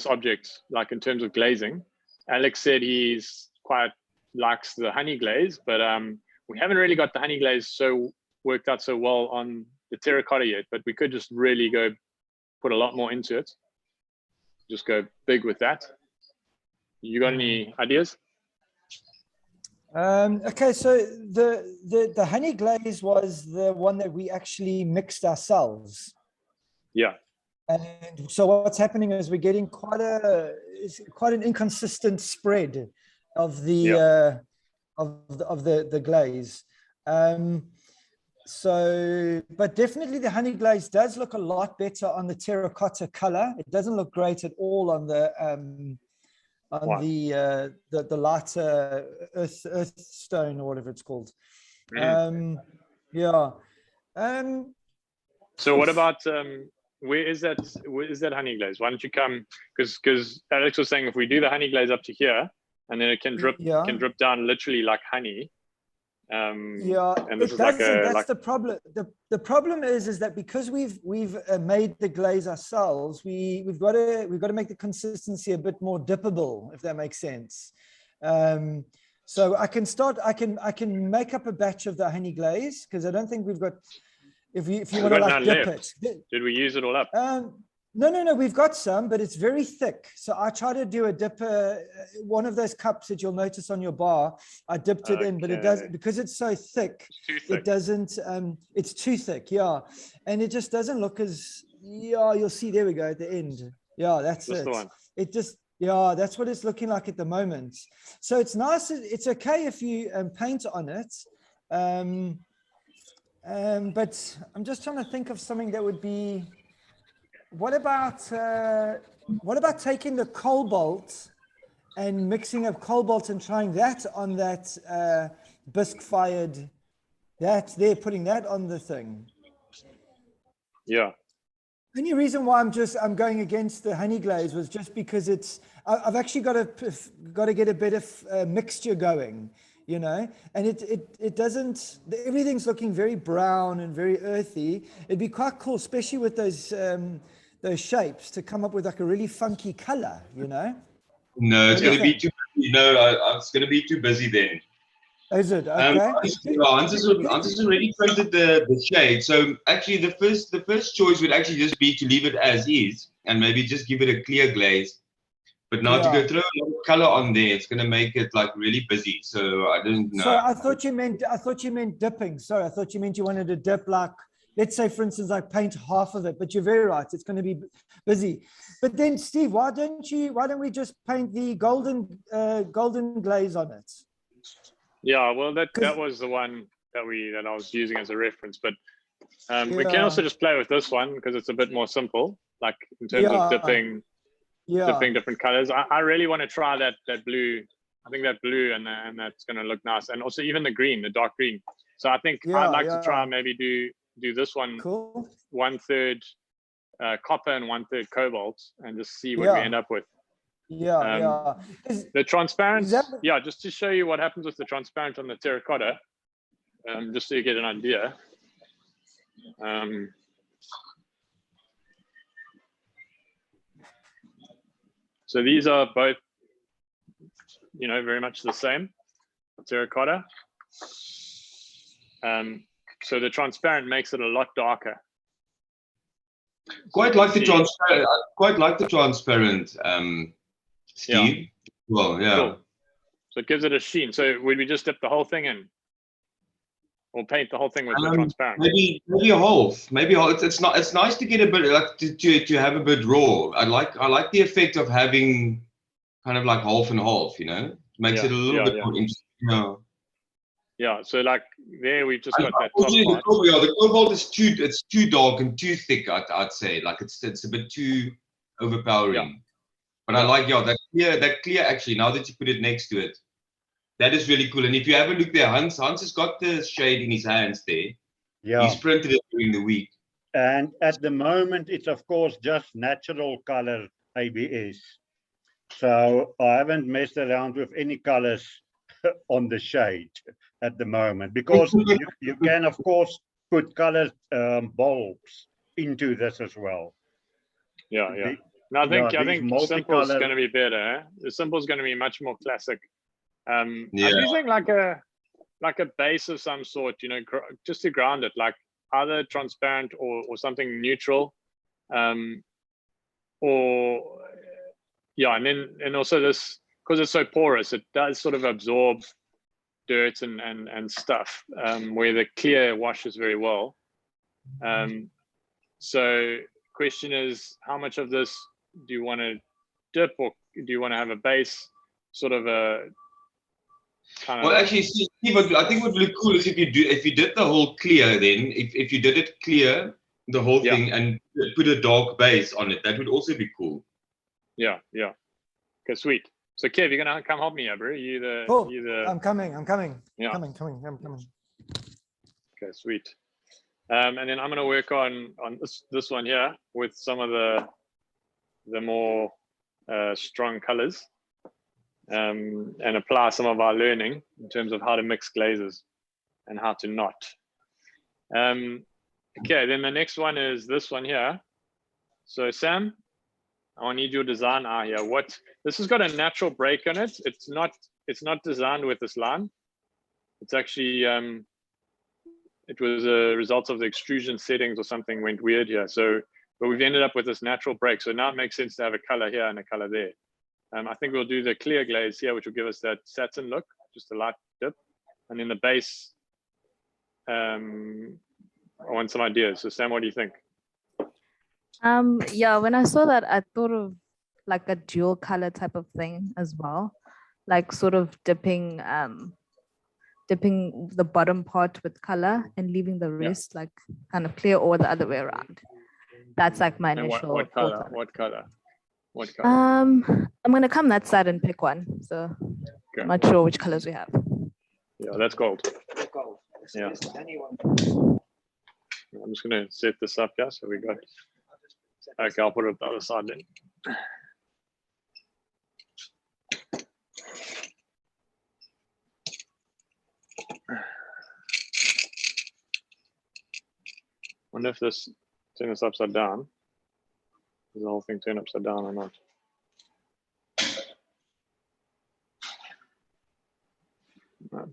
object, like in terms of glazing? Alex said he's quite likes the honey glaze, but we haven't really got the honey glaze worked out so well on the terracotta yet, but we could just really go put a lot more into it. Just go big with that. You got any ideas? Okay, so the honey glaze was the one that we actually mixed ourselves. Yeah. And so what's happening is we're getting quite an inconsistent spread of the the glaze. So, but definitely the honey glaze does look a lot better on the terracotta color. It doesn't look great at all on the lighter earth stone or whatever it's called. Yeah. So what about where is that honey glaze? Why don't you come? Because Alex was saying if we do the honey glaze up to here, and then it can drip down literally like honey. Yeah, and this it is doesn't. like That's the problem. The problem is that because we've made the glaze ourselves, we've got to make the consistency a bit more dippable, if that makes sense. So I can make up a batch of the honey glaze, because I don't think we've got. If you want to like dip it. Did we use it all up? No, we've got some, but it's very thick. So I try to do a dipper, one of those cups that you'll notice on your bar. I dipped it in, but it does, because it's so thick, it doesn't, it's too thick, yeah. And it just doesn't look as, you'll see, there we go at the end. Yeah, that's it. The one. It just, yeah, that's what it's looking like at the moment. So it's nice, it's okay if you paint on it. But I'm just trying to think of something that would be, what about taking the cobalt and mixing up cobalt and trying that on that bisque fired, putting that on the thing. Yeah. Only reason why I'm going against the honey glaze was just because I've actually got to get a bit of mixture going, you know, and it doesn't, everything's looking very brown and very earthy. It'd be quite cool, especially with those shapes, to come up with like a really funky color, you know. No, it's going to be too busy. No, it's going to be too busy then. Is it? Okay. Hans has already printed the shade. So actually the first choice would actually just be to leave it as is and maybe just give it a clear glaze. But now to go throw a lot of color on there, it's going to make it like really busy. So I didn't know. So I thought you meant dipping. Sorry, I thought you meant you wanted to dip, like, let's say, for instance, like paint half of it, but you're very right. It's going to be busy. But then, Steve, why don't we just paint the golden glaze on it? Yeah, well, that was the one that I was using as a reference, but we can also just play with this one because it's a bit more simple, like in terms of dipping different colors. I really want to try that blue. I think that blue and that's going to look nice, and also even the green, the dark green. So I think I'd like to try and maybe do this one, 1/3 copper and 1/3 cobalt, and just see what we end up with. Yeah, yeah. The transparent, is that- yeah, just to show you what happens with the transparent on the terracotta, just so you get an idea. So these are both, you know, very much the same terracotta. So the transparent makes it a lot darker. Quite like the transparent. Quite like the transparent, Steve. Yeah. Well, yeah. Cool. So it gives it a sheen. So would we just dip the whole thing in, or paint the whole thing with the transparent? Maybe a half. Maybe it's not. It's nice to get a bit like to have a bit raw. I like the effect of having kind of like half and half. You know, makes it a little bit more interesting. Yeah. Yeah. So like there, we've just got that top part. The cobalt is too dark and too thick. I'd say like it's a bit too overpowering. Yeah. But I like that clear actually. Now that you put it next to it, that is really cool. And if you have a look there, Hans has got the shade in his hands there. Yeah. He's printed it during the week. And at the moment, it's of course just natural color ABS. So I haven't messed around with any colors on the shade at the moment, because you can of course put colored bulbs into this as well. Yeah, yeah. No, I think simple is going to be better. Eh? The simple is going to be much more classic. I'm using like a base of some sort, you know, just to ground it, like either transparent or something neutral, or yeah, and also this, because it's so porous, it does sort of absorb dirt and stuff, where the clear washes very well. So question is, how much of this do you want to dip, or do you want to have a base sort of a kind of? Well, actually, Steve, I think what would look cool is if you did the whole clear, then if you did it clear, the whole thing, and put a dark base on it, that would also be cool. Yeah, yeah. Okay, sweet. So Kev, you're gonna come help me, bro. Cool. You the. I'm coming. Yeah. I'm coming. Okay, sweet. And then I'm gonna work on this one here with some of the more strong colors, and apply some of our learning in terms of how to mix glazes and how to not. Okay, then the next one is this one here. So Sam, I need your design eye here. This has got a natural break on it. It's not designed with this line. It's actually it was a result of the extrusion settings or something went weird here. So, but we've ended up with this natural break. So now it makes sense to have a color here and a color there. I think we'll do the clear glaze here, which will give us that satin look, just a light dip. And then the base, I want some ideas. So Sam, what do you think? Yeah, when I saw that, I thought of like a dual color type of thing as well, like sort of dipping the bottom part with color and leaving the rest like kind of clear, or the other way around. That's like my initial. What color? What color? What color? I'm gonna come that side and pick one. So I'm not sure which colors we have. Yeah, that's gold. Gold. Yeah. I'm just gonna set this up here so we got. Okay, I'll put it on the other side then. Wonder if turn this upside down. Does the whole thing turn upside down or not? No.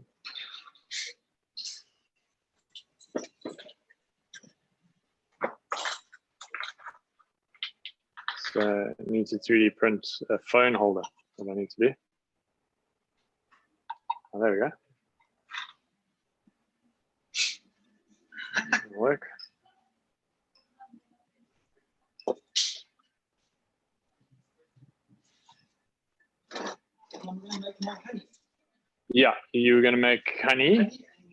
So it needs to 3D print a phone holder. What I need to do. Oh, there we go. It'll work. Yeah, you were going to make honey.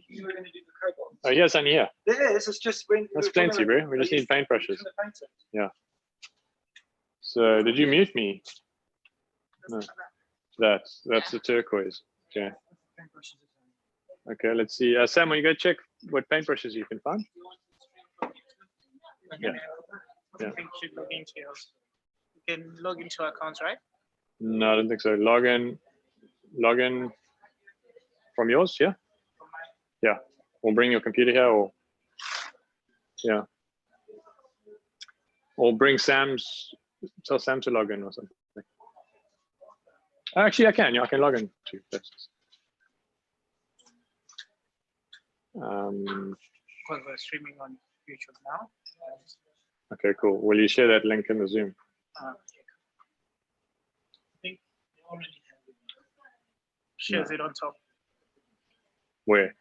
You were going to do the cobalt. Oh, here's honey here. Yeah, this is just when. That's plenty, bro. We just need paintbrushes. Yeah. So did you mute me? No. That's the turquoise. Okay. Okay, let's see. Sam, will you go check what paintbrushes you can find? Yeah. I think you should log into yours. You can log into accounts, right? No, I don't think so. Log in from yours, yeah? Yeah. Or bring your computer here, or yeah. Or bring Sam's, tell Sam to log in or something. Actually, I can. Yeah, I can log in too. Because we're streaming on YouTube now. Okay, cool. Will you share that link in the Zoom? I think they already have it. Shares it on top. Where?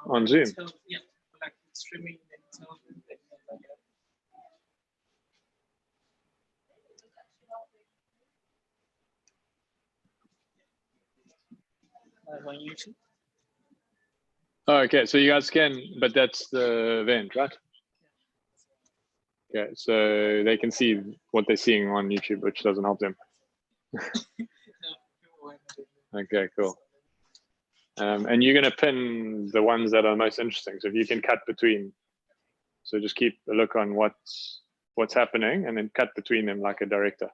On Zoom? Yeah, like streaming themselves. On YouTube. Oh, okay, so you guys can, but that's the event, right? Okay, so they can see what they're seeing on YouTube, which doesn't help them. Okay, cool. And you're going to pin the ones that are most interesting. So if you can cut between, so just keep a look on what's happening and then cut between them like a director.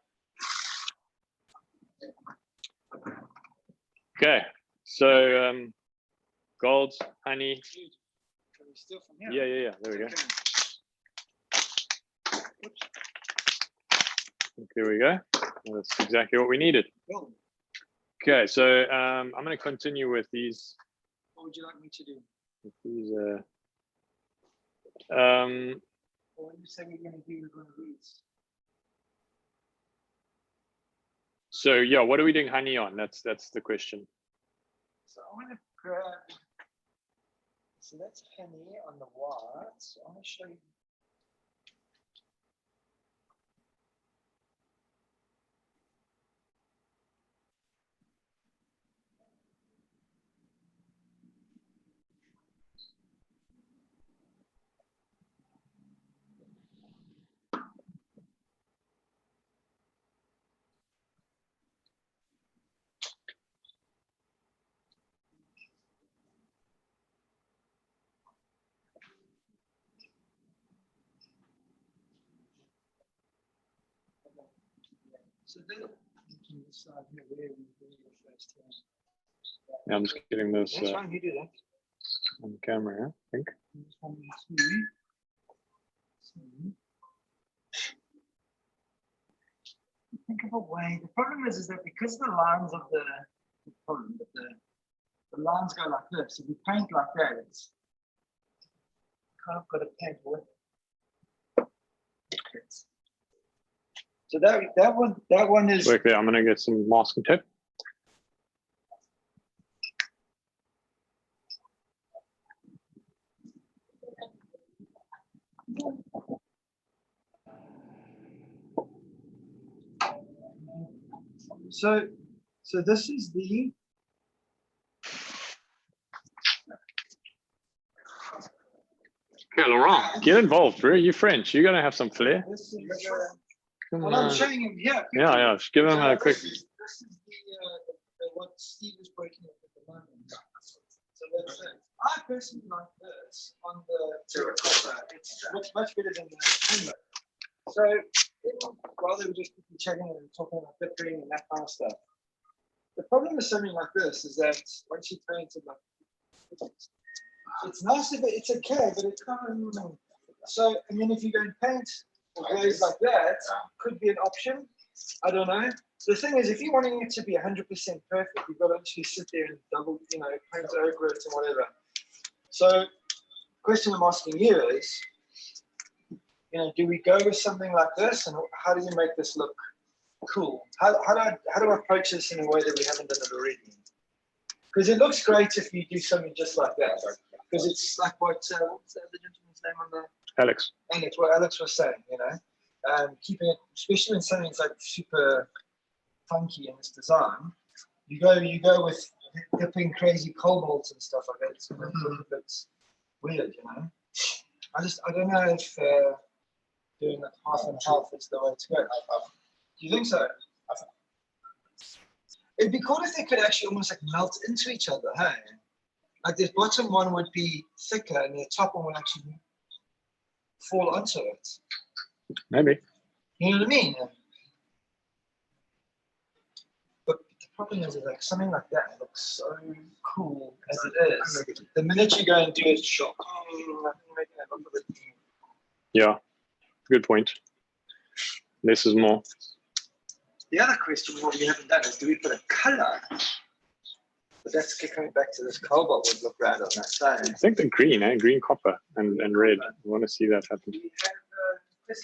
Okay, so gold, honey. Yeah. There we go. There we go. Well, that's exactly what we needed. Okay, so I'm going to continue with these. What would you like me to do? With these, Or when you say we're going to do one of these? so yeah, what are we doing honey on? That's the question. So I want to grab. So that's honey on the white. So I want to show you. So then you can decide where we do your first time. Yeah, I'm just getting this That's fine, you do that. on camera, I think. Think of a way. The problem is that because the lines of the lines go like this. If you paint like that, it's kind of got to paint with. So that one is. Quickly, I'm gonna get some masking tape. So this is the. Okay, Laurent, get involved, bro. You're French. You're gonna have some flair. Come Well, on. I'm showing him here. Yeah. Just give him a quick. This is the what Steve is breaking up at the moment. So that's it. I personally like this on the terracotta. It's much better than the timber. So while they were just chatting and talking about bickering and that kind of stuff, the problem with something like this is that once you paint it, like it's nice if it's okay, but it's kind of. So I mean, if you go and paint or glaze like that, could be an option. I don't know. The thing is, if you're wanting it to be 100% perfect, you've got to actually sit there and double, paint over it and whatever. So, question I'm asking you is, do we go with something like this, and how do you make this look cool? How do I approach this in a way that we haven't done it already? Because it looks great if you do something just like that. Because it's like what's the gentleman's name on the Alex. Alex, what Alex was saying, keeping it, especially when something's like super funky in its design, you go with dipping crazy cobalts and stuff like that. It's a little bit weird, I don't know if doing it half and half is the way to go. Do you think so? It'd be cool if they could actually almost like melt into each other, hey? Like the bottom one would be thicker and the top one would actually fall onto it. Maybe. You know what I mean? problem is like something like that looks so cool as it is. The minute you go and do it, shock. Yeah, good point. Less is more. The other question what we haven't done is, do we put a color? But that's coming back to this cobalt would look right on that side. I think the green, green, copper, and red. I want to see that happen. Do we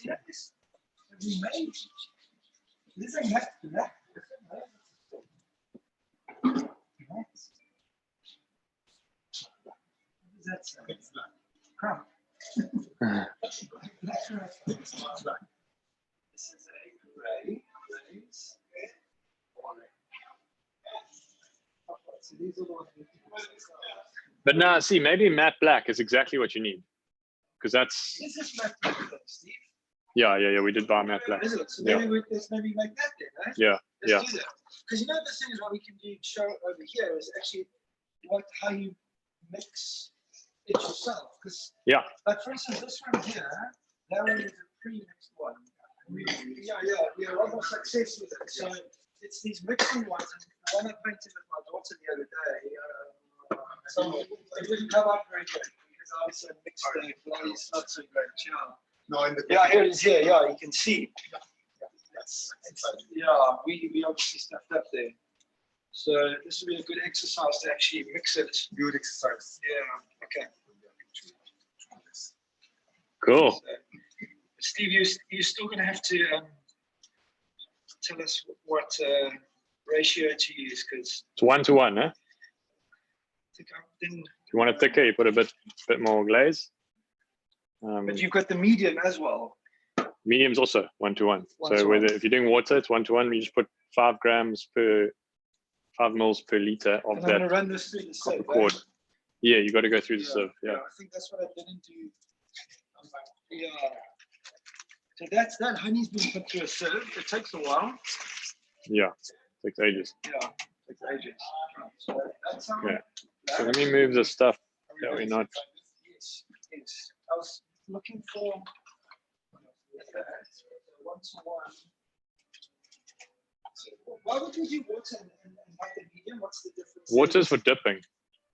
have this? Have we made? This ain't have to do that. That's crap. This is a gray. So these are the ones we But now, see, maybe matte black is exactly what you need, because that's. Is this matte black, Steve? Yeah. We did buy matte black. Is it? So Yeah. let's maybe make that then, right? Yeah. Let's do that. Because you know the thing is what we can do show over here is actually how you mix it yourself. Because like for instance, this one here, that one is a pre-mixed one. We are almost success with it. So it's these mixing ones, and the one I painted with my daughter the other day. So it didn't come up very good because I also mixed the glaze not so great. Here it is. Here, you can see. We obviously stuffed up there. So this would be a good exercise to actually mix it. Good exercise. Yeah. Okay. Cool. So, Steve, you're still going to have to tell us what ratio to use because it's 1-to-1, huh? I didn't. If you want it thicker, you put a bit more glaze. But you've got the medium as well. Medium's also 1-to-1. So whether if you're doing water, it's 1-to-1. You just put 5 mils per liter of and that. I'm going to run this through the sieve. Cord. Yeah, you got to go through the sieve. Yeah. I think that's what I didn't do. Yeah. So that honey's been put through a sieve. It takes a while. Yeah, it takes ages. Yeah, it takes ages. So that's how. Yeah. So let me move the stuff that we're not. Yes. I was looking for 1-to-1. Why would we do water and make it medium? What's the difference? Water's for dipping.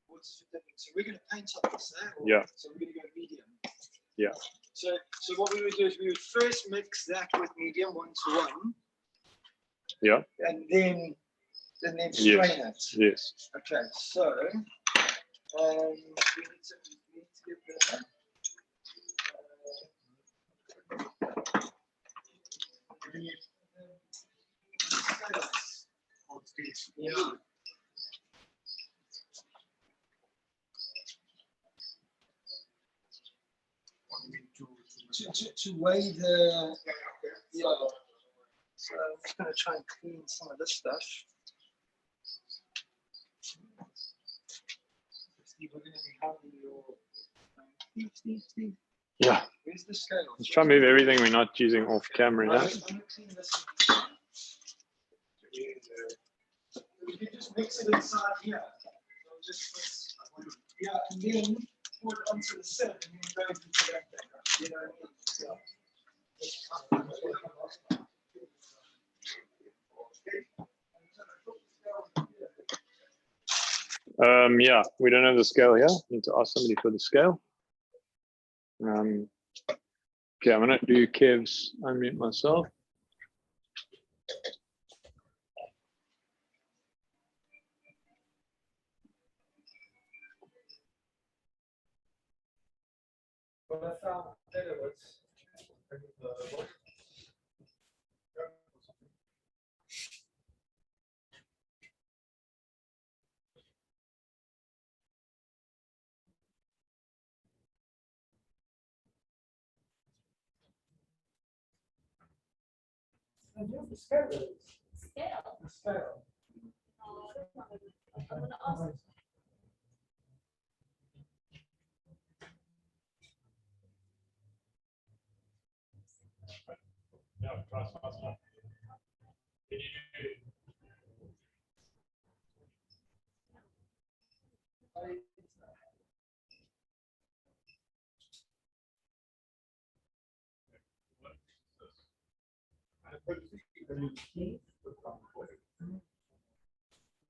Water's for dipping. So we're going to paint on this, eh? Yeah. So we're going to go medium. Yeah. So what we would do is we would first mix that with medium 1-to-1. Yeah. And then strain it. Yes. Okay. So we need to get that. Yeah. To weigh the so I'm just going to try and clean some of this stuff. Steve, we're going to be having your Steve. Yeah. Where's the scale? Let's try and move everything we're not using off camera now. We can just mix it inside here. So and then pour it onto the sieve and then go into that thing. You know what I mean? Yeah, we don't have the scale here. Need to ask somebody for the scale. Okay, I'm gonna do Kev's unmute myself. The scale. The scale. I'm gonna ask.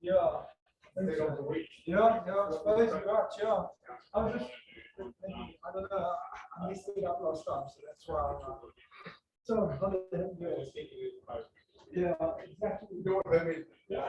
Yeah. I think so. Yeah, I suppose you're right, yeah. I was just thinking, I don't know, I messed it up last time, so that's why I'm so I'm gonna do it. Yeah, exactly. You know what I mean? Yeah.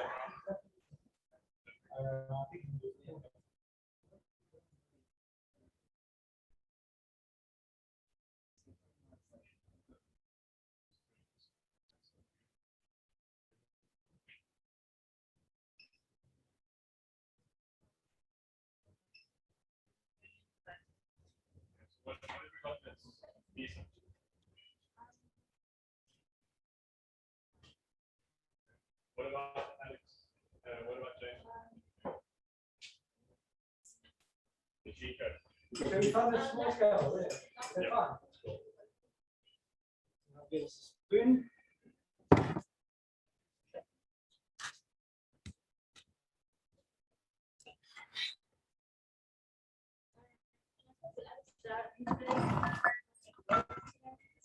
What about Alex? What about James? The G code. Can we find a small scale there? Is that fine? I'll get a spoon.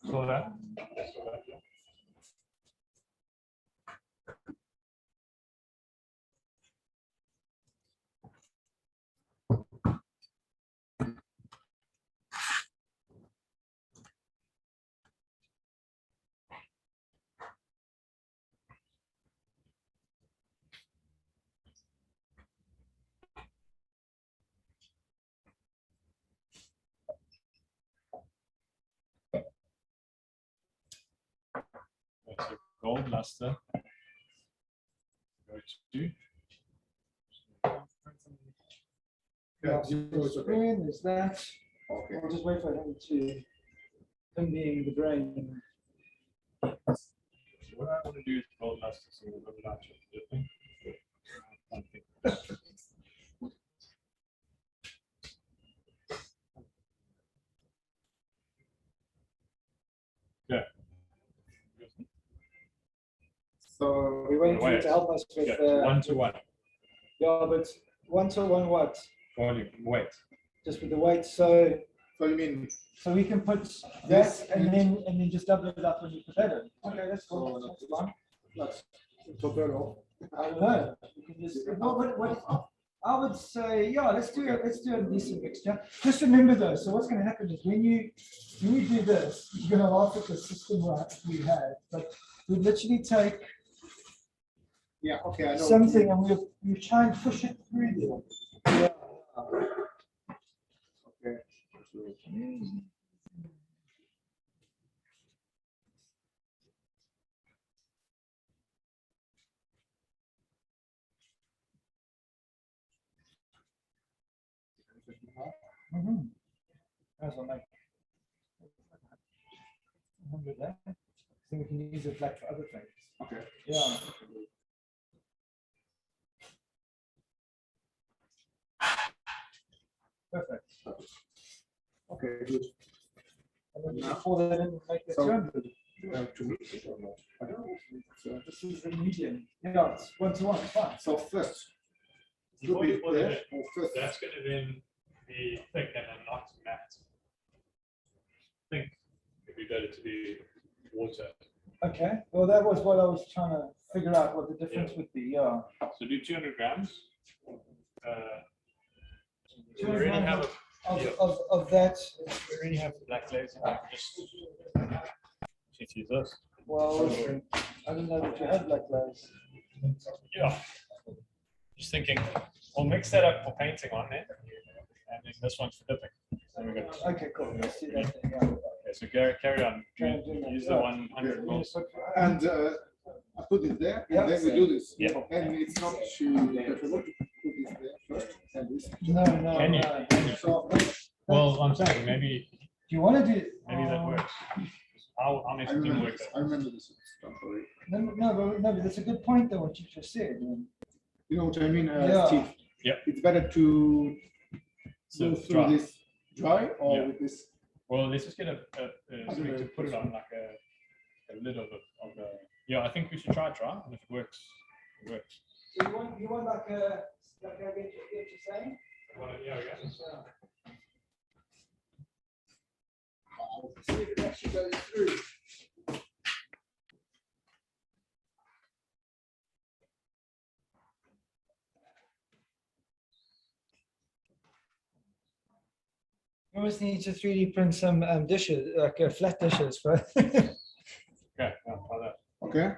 So that. That's a gold luster. Go to. Yeah, spoon, there's that. Okay. We'll just wait for him to, him being the brain. So what I want to do is gold luster, so we'll go down to the thing. Yeah. So we waiting for you to help us with Yeah, 1-to-1. Yeah, but 1-to-1 what? Volume, weight. Just with the weight. So you mean? So we can put that and then just double it up when you put that in. Okay, that's cool. That's fine. Let's top that off. I don't know. You can just, what, I would say, yeah, let's do a decent mixture. Just remember though, so what's going to happen is when you do this, you're going to laugh at the system right we have, but we literally take I know something and we try and push it through there. Yeah. Okay. That's what I think we can use it like for other things. Okay. Yeah. Perfect. Okay, good. And then you pour that in and make the 200. To mix it or not? I don't know. So this is the medium. Yeah, it's 1-to-1. Fine. So first, Before you put it in, first. that's going to then be thick and then not matte. I think it'd be better to be water. Okay. Well, that was what I was trying to figure out what the difference would be. Yeah. So do 200 grams. 200 we already grams have of that. We already have black glazing. Just use this. Well, I didn't know that you had black glaze. Yeah. Just thinking, we'll mix that up for painting on there, and then this one's for dipping. Then we got. Okay, cool. Let's see that. Yeah. Okay, so carry on. Use the 100 mils. And I put it there, and then we do this. Yeah. And it's not too preferable to put this there first and this. No. Can you? So, Well, I'm saying maybe. Do you want to do? Maybe that works. I'll make something work. I remember this. Don't worry. No, but that's a good point though, what you just said. You know what I mean, Yeah. Steve? Yeah. It's better to So go through dry. this dry or Yeah. with this. Well, let's just get something to put it on, like a lid of the. Yeah, I think we should try dry, and if it works, it works. So you want like I get what you're saying? Yeah. See if it actually goes through. We always need to 3D print some dishes, like flat dishes for. Okay, I'll try that. Okay.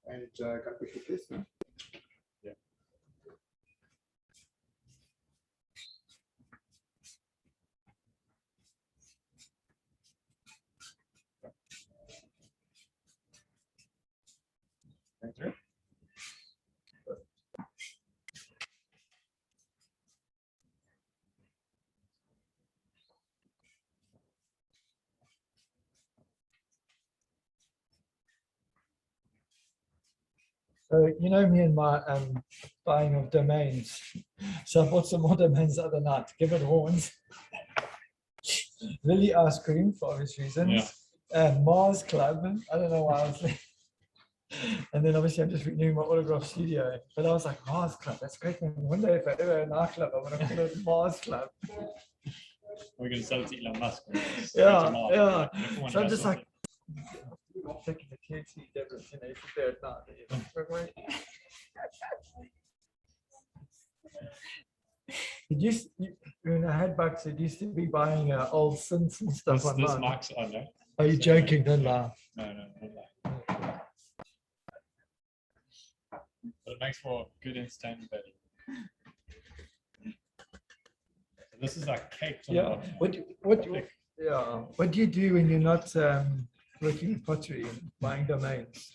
And can we hit this? No? Yeah. Thank you. So you know me and my buying of domains. So I bought some more domains the other night. Give it horns. Lily ice cream for obvious reasons. Mars Club. I don't know why I was there. And then obviously I'm just renewing my autograph studio. But I was like, Mars Club, that's great. One day if I ever have a nightclub, I'm gonna call it Mars Club. We're going to sell it to Elon Musk. Yeah, yeah. So I'm just like taking the THC tablets, you know, sit there at night. It used, when I had bucks, it used to be buying old synths and stuff This online. Mark's on there. Are you joking? Don't lie. No, don't lie. But it makes for good entertainment value. So this is like cake. Yeah. What do you do when you're not working in pottery and buying domains?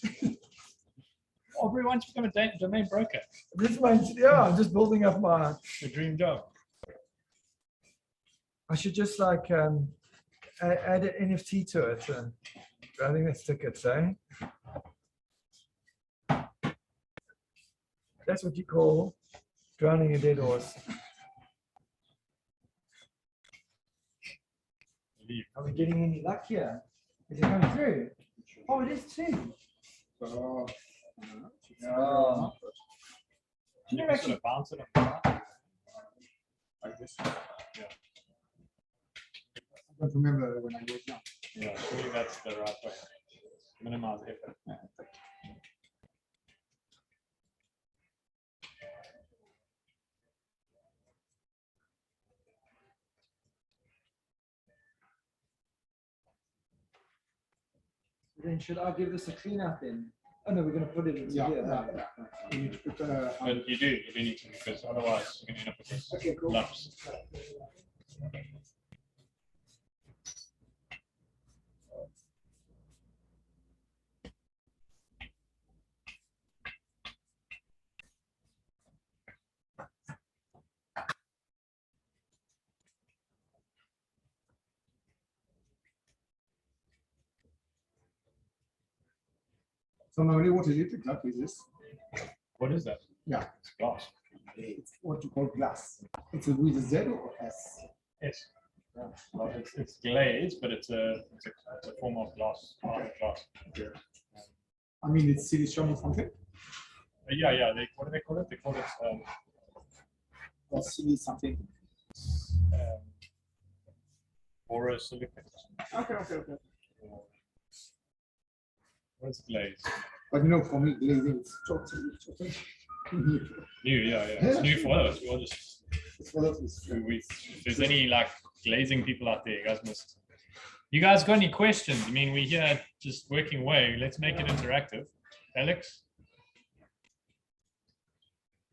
Everyone wants to become a domain broker. This one's, yeah, I'm just building up my The dream job. I should just like add an NFT to it. I think that's tickets, eh? That's what you call drowning a dead horse. Are we getting any luck here? Is it coming through? Oh, it is too. So, Yeah. You can sort of bounce it on the side. like this. Yeah. I don't remember when I was young. Yeah, surely that's the right way. Minimize effort. Then should I give this a clean up then? Oh no, we're going to put it into here. You need to put, But you do need to, because otherwise you're going to end up with this Okay, cool. lumps. so normally what is it exactly this? What is that? Yeah. It's glass. It's what you call glass. It's with a Z or S? Yes. Yeah. Well, it's glaze, but it's a form of glass. Glass. Okay. I mean, it's silicon or something? Yeah. What do they call it? They call it Or silly something. borosilicate. Okay. What's glaze? But you know, for me, glazing is totally new. New, yeah. It's new for us. We'll just It's for us. if there's any like glazing people out there, you guys got any questions? I mean, we're here just working away. Let's make it interactive. Alex?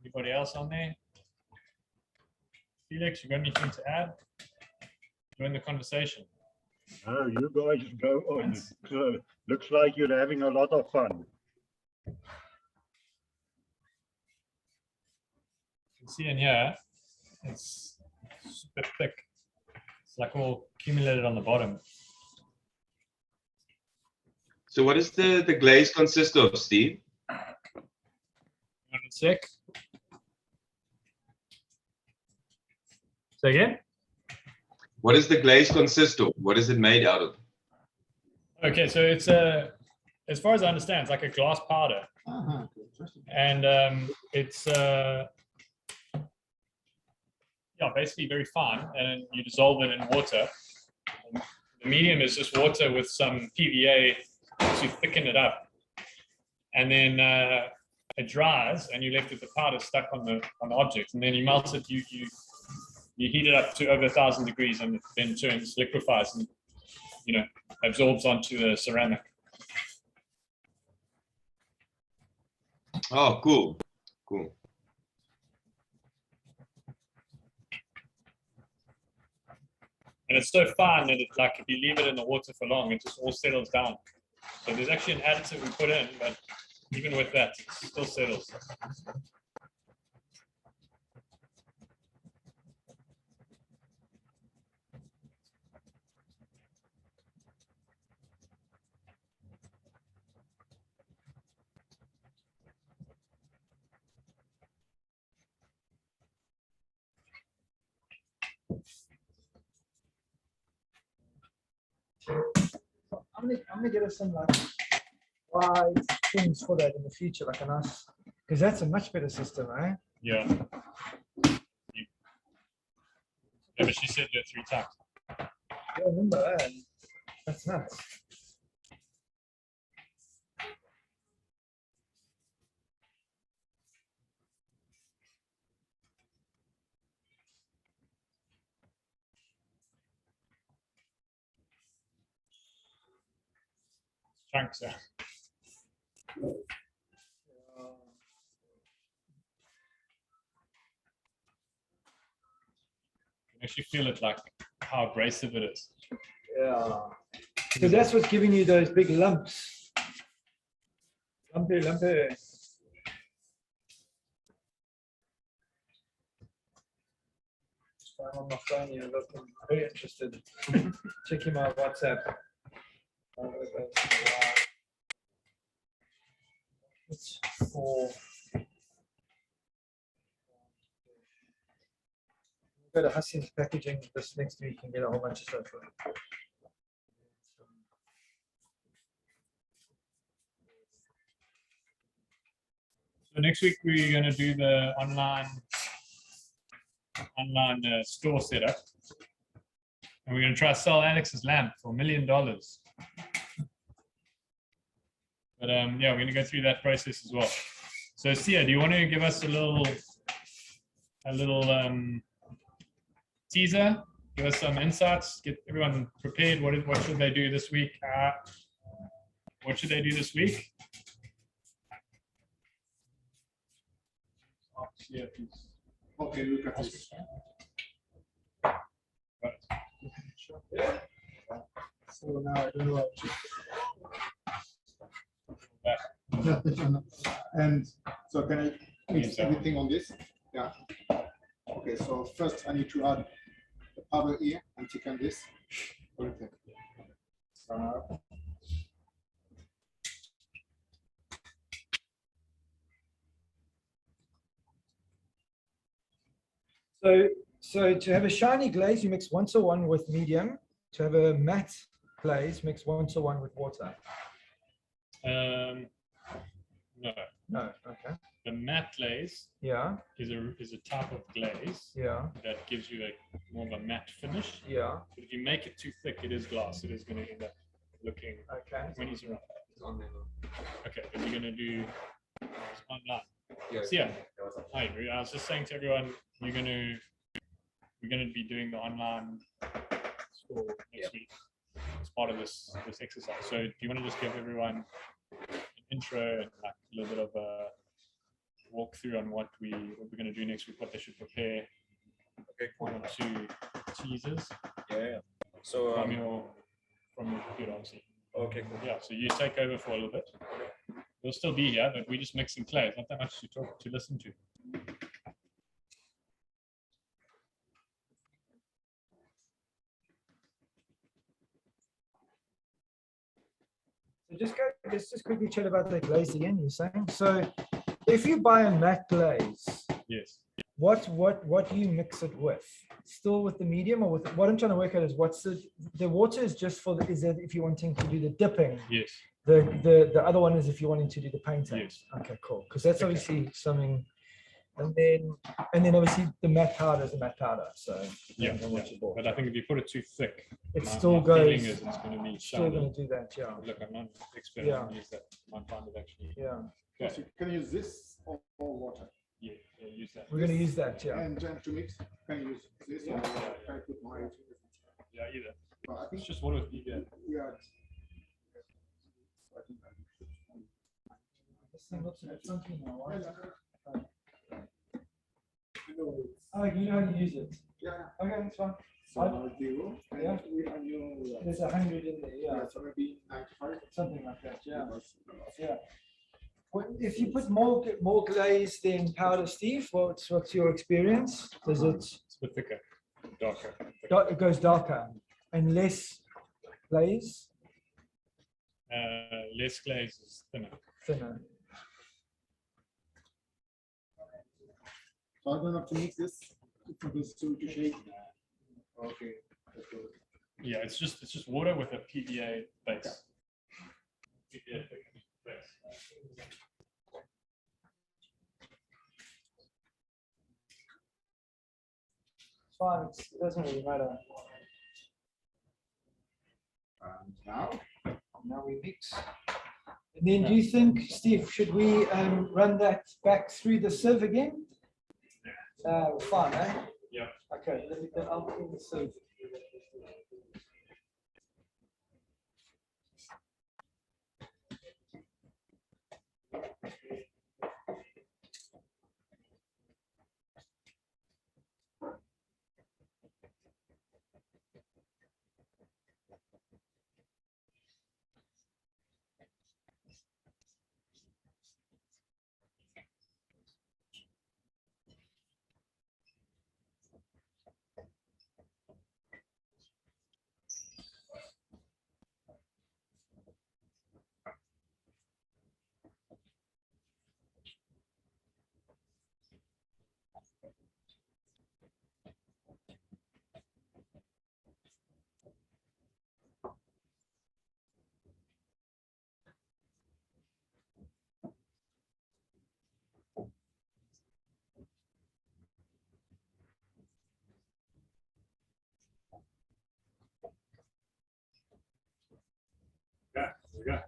Anybody else on there? Felix, you got anything to add? Join the conversation. No, you guys go on. Looks like you're having a lot of fun. You can see in here, it's super thick. It's like all accumulated on the bottom. So what does the glaze consist of, Steve? 1 sec. Say again? What does the glaze consist of? What is it made out of? Okay, so it's as far as I understand, it's like a glass powder, and it's basically very fine, and you dissolve it in water. And the medium is just water with some PVA to thicken it up, and then it dries, and you're left with the powder stuck on the object, and then you melt it. You you heat it up to over 1,000 degrees and then turns, liquefies, and absorbs onto the ceramic. Oh, cool. Cool. And it's so fine that it's like if you leave it in the water for long, it just all settles down. So there's actually an additive we put in, but even with that, it still settles. I'm gonna get us some like wide things for that in the future, like a nice, because that's a much better system, right? Yeah. Yeah, but she said do it 3 times. I remember that. That's nuts. Chunks, yeah. You actually feel it, like how abrasive it is. Yeah. So that's what's giving you those big lumps. Lumpy, lumpy. I'm on my phone here. Look, I'm very interested. Checking my WhatsApp. It's for. Go to Hassan's packaging this next week and get a whole bunch of stuff for it. So next week we're going to do the online store setup, and we're going to try to sell Alex's lamp for $1 million. But yeah, we're going to go through that process as well. So Sia, do you want to give us a little teaser? Give us some insights. Get everyone prepared. What should they do this week? What should they do this week? Yeah, please. Okay, look at this. So now I don't know what. And so can I mix everything on this? Yeah. Okay, so first I need to add the powder here and thicken this. Okay. So to have a shiny glaze, you mix 1:1 with medium. To have a matte glaze, mix 1:1 with water. No. No. Okay. The matte glaze, yeah, is a type of glaze, yeah, that gives you more of a matte finish. Yeah. But if you make it too thick, it is glass. It is going to end up looking. Okay. When he's around. Okay. If you're going to do online. Yeah. So yeah. Hi, I was just saying to everyone, we're going to be doing the online store next week as part of this exercise. So do you want to just give everyone an intro and like a little bit of a walkthrough on what we're going to do next week, what they should prepare? Okay, cool. 1 or 2 teasers. Yeah. So from your computer, obviously. Okay, cool. Yeah. So you take over for a little bit. We'll still be here, but we're just mixing clay. It's not that much to listen to. So let's just quickly chat about the glaze again, you're saying. So if you buy a matte glaze, yes, what do you mix it with? Still with the medium, or with what I'm trying to work out is what's the water is just for is that if you're wanting to do the dipping? Yes. The other one is if you're wanting to do the painting. Yes. Okay, cool. Because that's obviously something. And then obviously the matte powder is the matte powder. So yeah. But I think if you put it too thick, it still goes. It's going to be still going to do that. Yeah. Look, I'm not expert. Yeah. Use that. I find it actually. Yeah. Okay. So can you use this or water? Yeah, use that. We're going to use that. Yeah. And to mix, can you use this? Yeah. try to put more into it. Yeah, either. But I think It's just water with PBA. yeah. This thing looks a bit funky now. Oh, you know how to use it? Yeah. Okay, that's fine. So now 0, and Yeah. there's There's 100 in there, yeah. so maybe 95. Something like that, yeah. Yeah. If you put more glaze than powder, Steve, what's your experience? Does it? It's a bit thicker, darker. It goes darker and less glaze. Less glaze is thinner. Thinner. So I'm going to have to mix this for this to shake. Okay. Yeah, it's just water with a PBA base. PBA base. It's fine. It doesn't really matter. And now we mix. And then do you think, Steve, should we run that back through the sieve again? Fine, eh? Yeah. Okay, then I'll clean the sieve. Yeah, we go.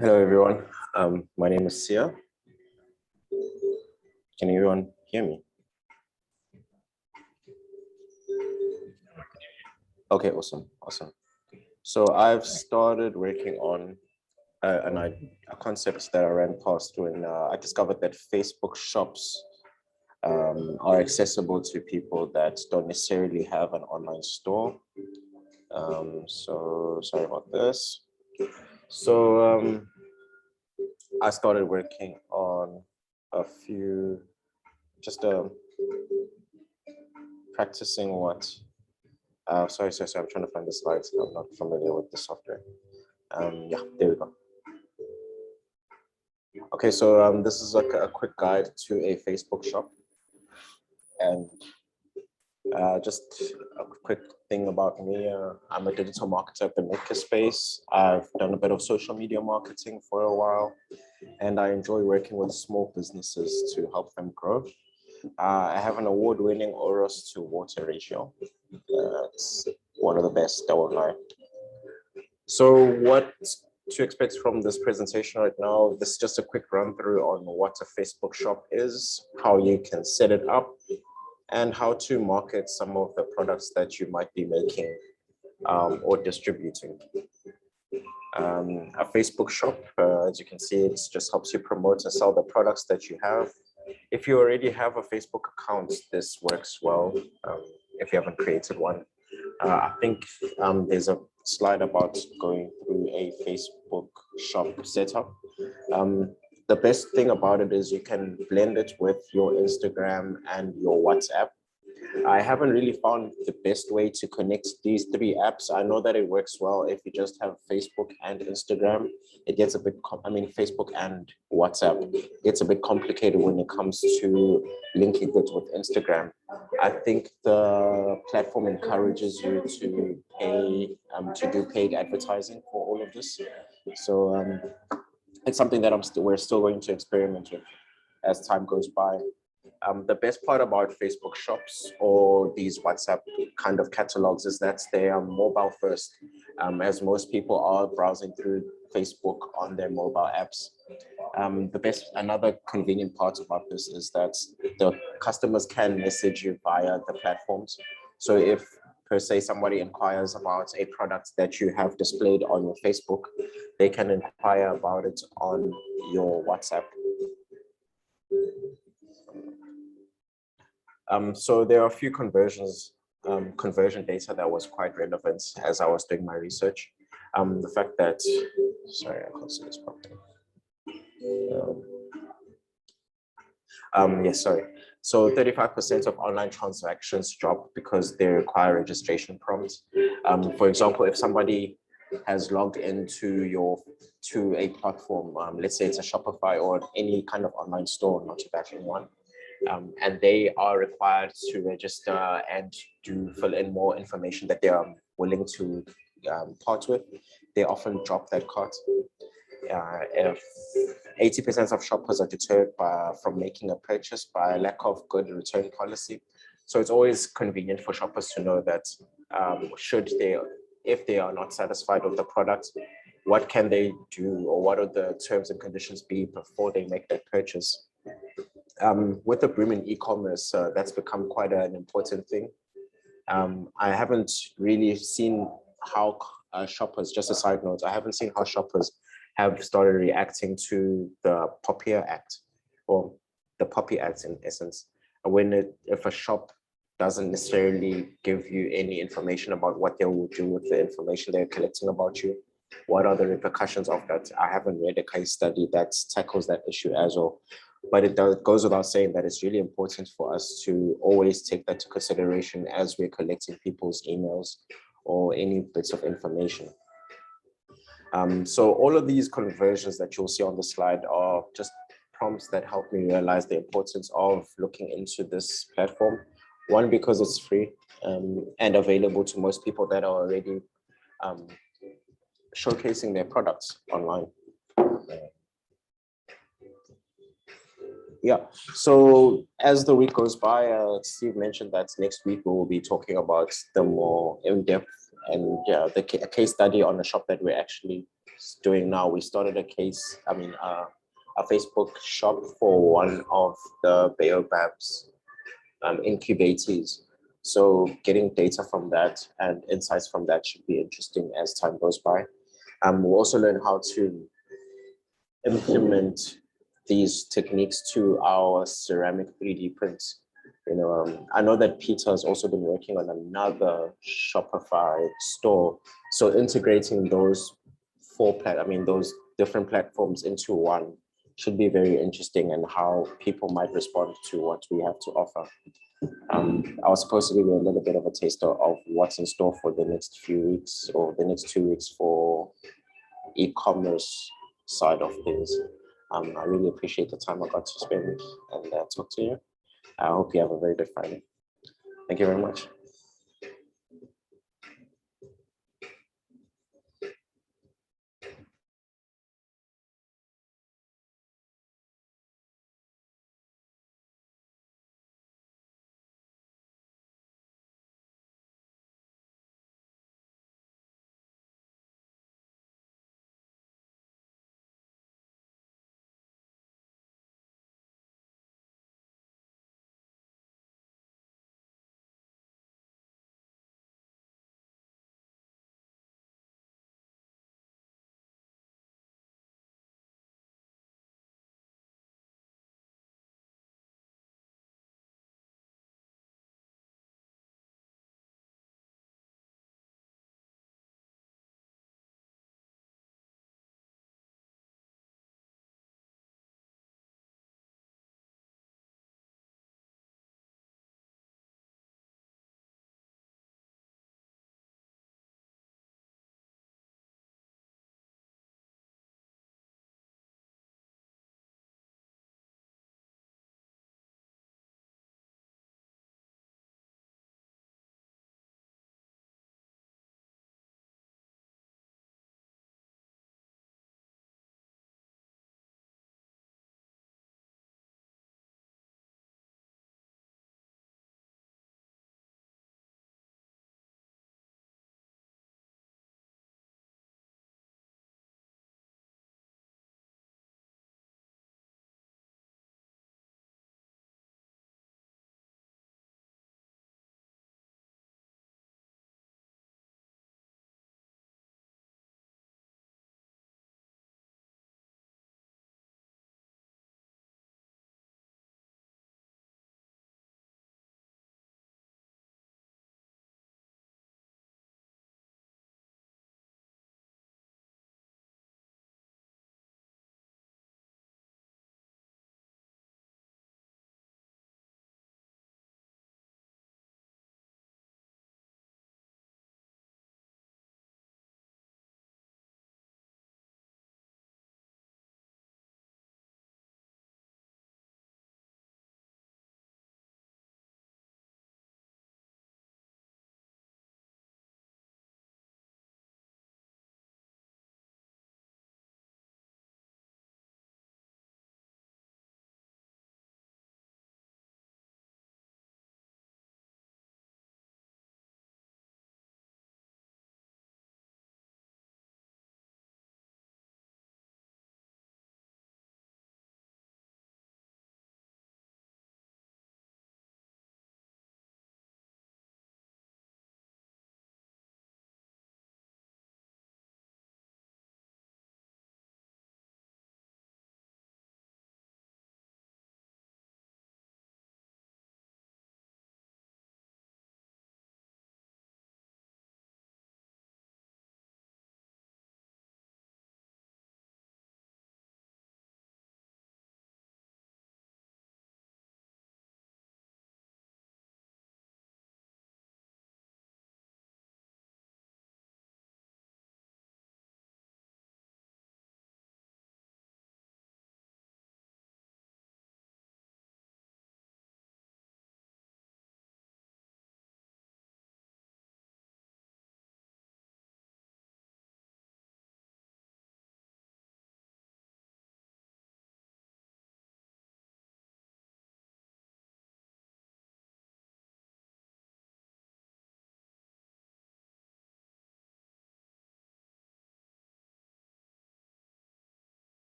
Hello, everyone. My name is Sia. Can everyone hear me? Okay, awesome. So I've started working on a concept that I ran past when I discovered that Facebook shops are accessible to people that don't necessarily have an online store. So sorry about this. So I started working on a few, just practicing what, sorry, I'm trying to find the slides. I'm not familiar with the software. Yeah, there we go. Okay, so this is like a quick guide to a Facebook shop. And just a quick thing about me, I'm a digital marketer at the makerspace. I've done a bit of social media marketing for a while, and I enjoy working with small businesses to help them grow. I have an award-winning Oros to water ratio. It's one of the best, I won't lie. So what to expect from this presentation right now, this is just a quick run through on what a Facebook shop is, how you can set it up, and how to market some of the products that you might be making or distributing. A Facebook shop, as you can see, it just helps you promote and sell the products that you have. If you already have a Facebook account, this works well. If you haven't created one, I think there's a slide about going through a Facebook shop setup. The best thing about it is you can blend it with your Instagram and your WhatsApp. I haven't really found the best way to connect these three apps. I know that it works well if you just have Facebook and Instagram. It gets a bit, Facebook and WhatsApp. It gets a bit complicated when it comes to linking it with Instagram. I think the platform encourages you to pay, to do paid advertising for all of this. So it's something that we're still going to experiment with as time goes by. The best part about Facebook shops or these WhatsApp kind of catalogs is that they are mobile first, as most people are browsing through Facebook on their mobile apps. Another convenient part about this is that the customers can message you via the platforms. So if per se somebody inquires about a product that you have displayed on your Facebook, they can inquire about it on your WhatsApp. So there are a few conversion data that was quite relevant as I was doing my research. The fact that, sorry, I can't see this properly. Yes, sorry. So 35% of online transactions drop because they require registration prompts. For example, if somebody has logged into a platform, let's say it's a Shopify or any kind of online store, not to bash anyone, and they are required to register and to fill in more information that they are willing to part with, they often drop that cart. If 80% of shoppers are deterred from making a purchase by a lack of good return policy. So it's always convenient for shoppers to know that if they are not satisfied with the product, what can they do or what are the terms and conditions be before they make that purchase? With the boom in e-commerce, that's become quite an important thing. I haven't really seen how shoppers, just a side note, I haven't seen how shoppers have started reacting to the Poppy Act, or the Poppy Act in essence. If a shop doesn't necessarily give you any information about what they will do with the information they're collecting about you, what are the repercussions of that? I haven't read a case study that tackles that issue as well. But it goes without saying that it's really important for us to always take that into consideration as we're collecting people's emails or any bits of information. So all of these conversions that you'll see on the slide are just prompts that help me realize the importance of looking into this platform. One, because it's free and available to most people that are already showcasing their products online. Yeah, so as the week goes by, Steve mentioned that next week we will be talking about the more in-depth and a case study on a shop that we're actually doing now. We started a Facebook shop for one of the Baobab's incubators. So getting data from that and insights from that should be interesting as time goes by. We'll also learn how to implement these techniques to our ceramic 3D prints. I know that Peter has also been working on another Shopify store. So integrating those those different platforms into one should be very interesting, and how people might respond to what we have to offer. I was supposed to give you a little bit of a taster of what's in store for the next few weeks or the next 2 weeks for e-commerce side of things. I really appreciate the time I got to spend and talk to you. I hope you have a very good Friday. Thank you very much.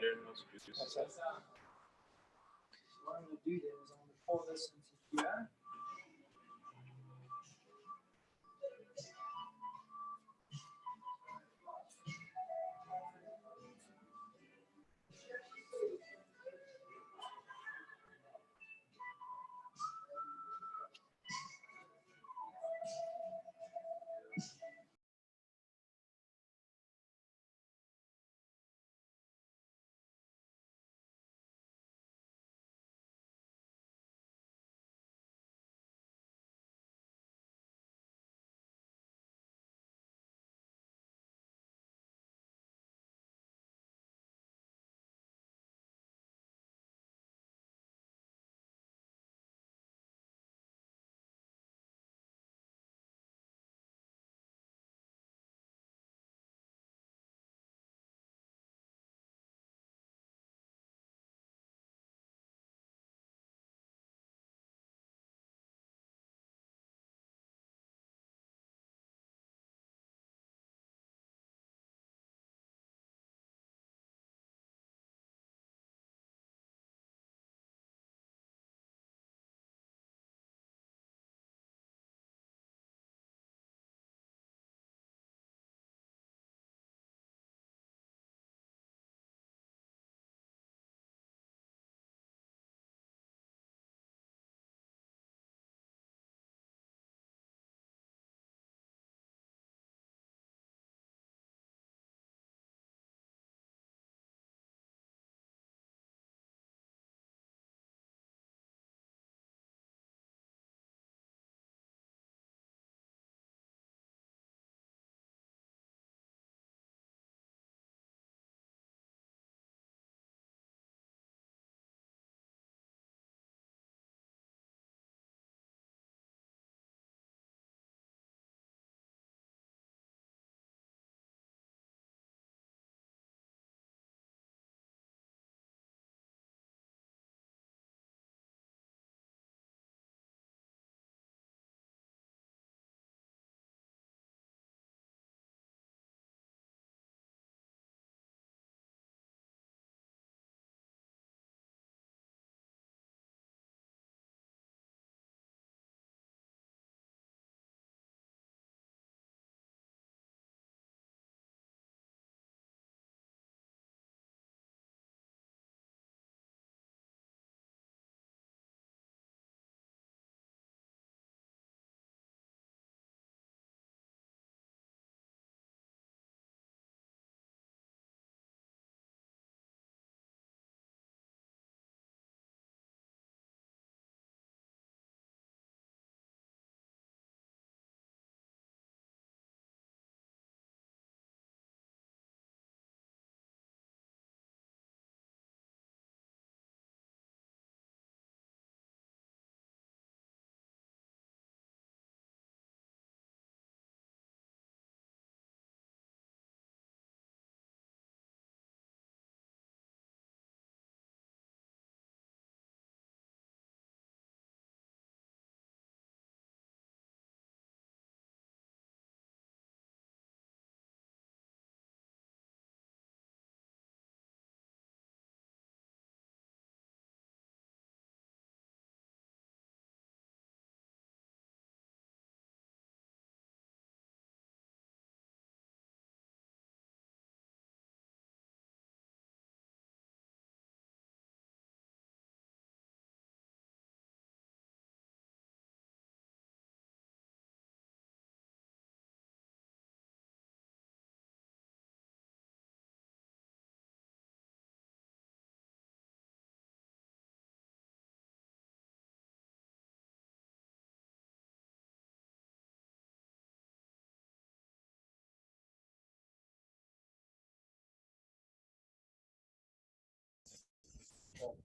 So what I'm going to do then is I'm going to pour this into here.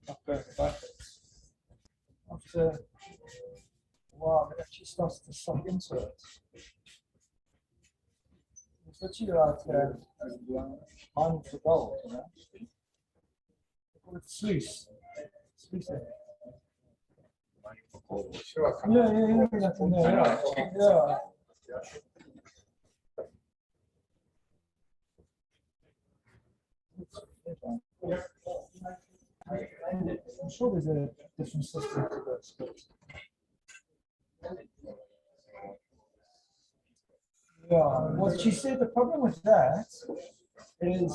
Okay, perfect. After, wow, it actually starts to suck into it. It's literally like mine for gold, you know? They call it sluice. Sluicing. Yeah, that's in there. Yeah. I'm sure there's a different system to this, but yeah, what she said, the problem with that is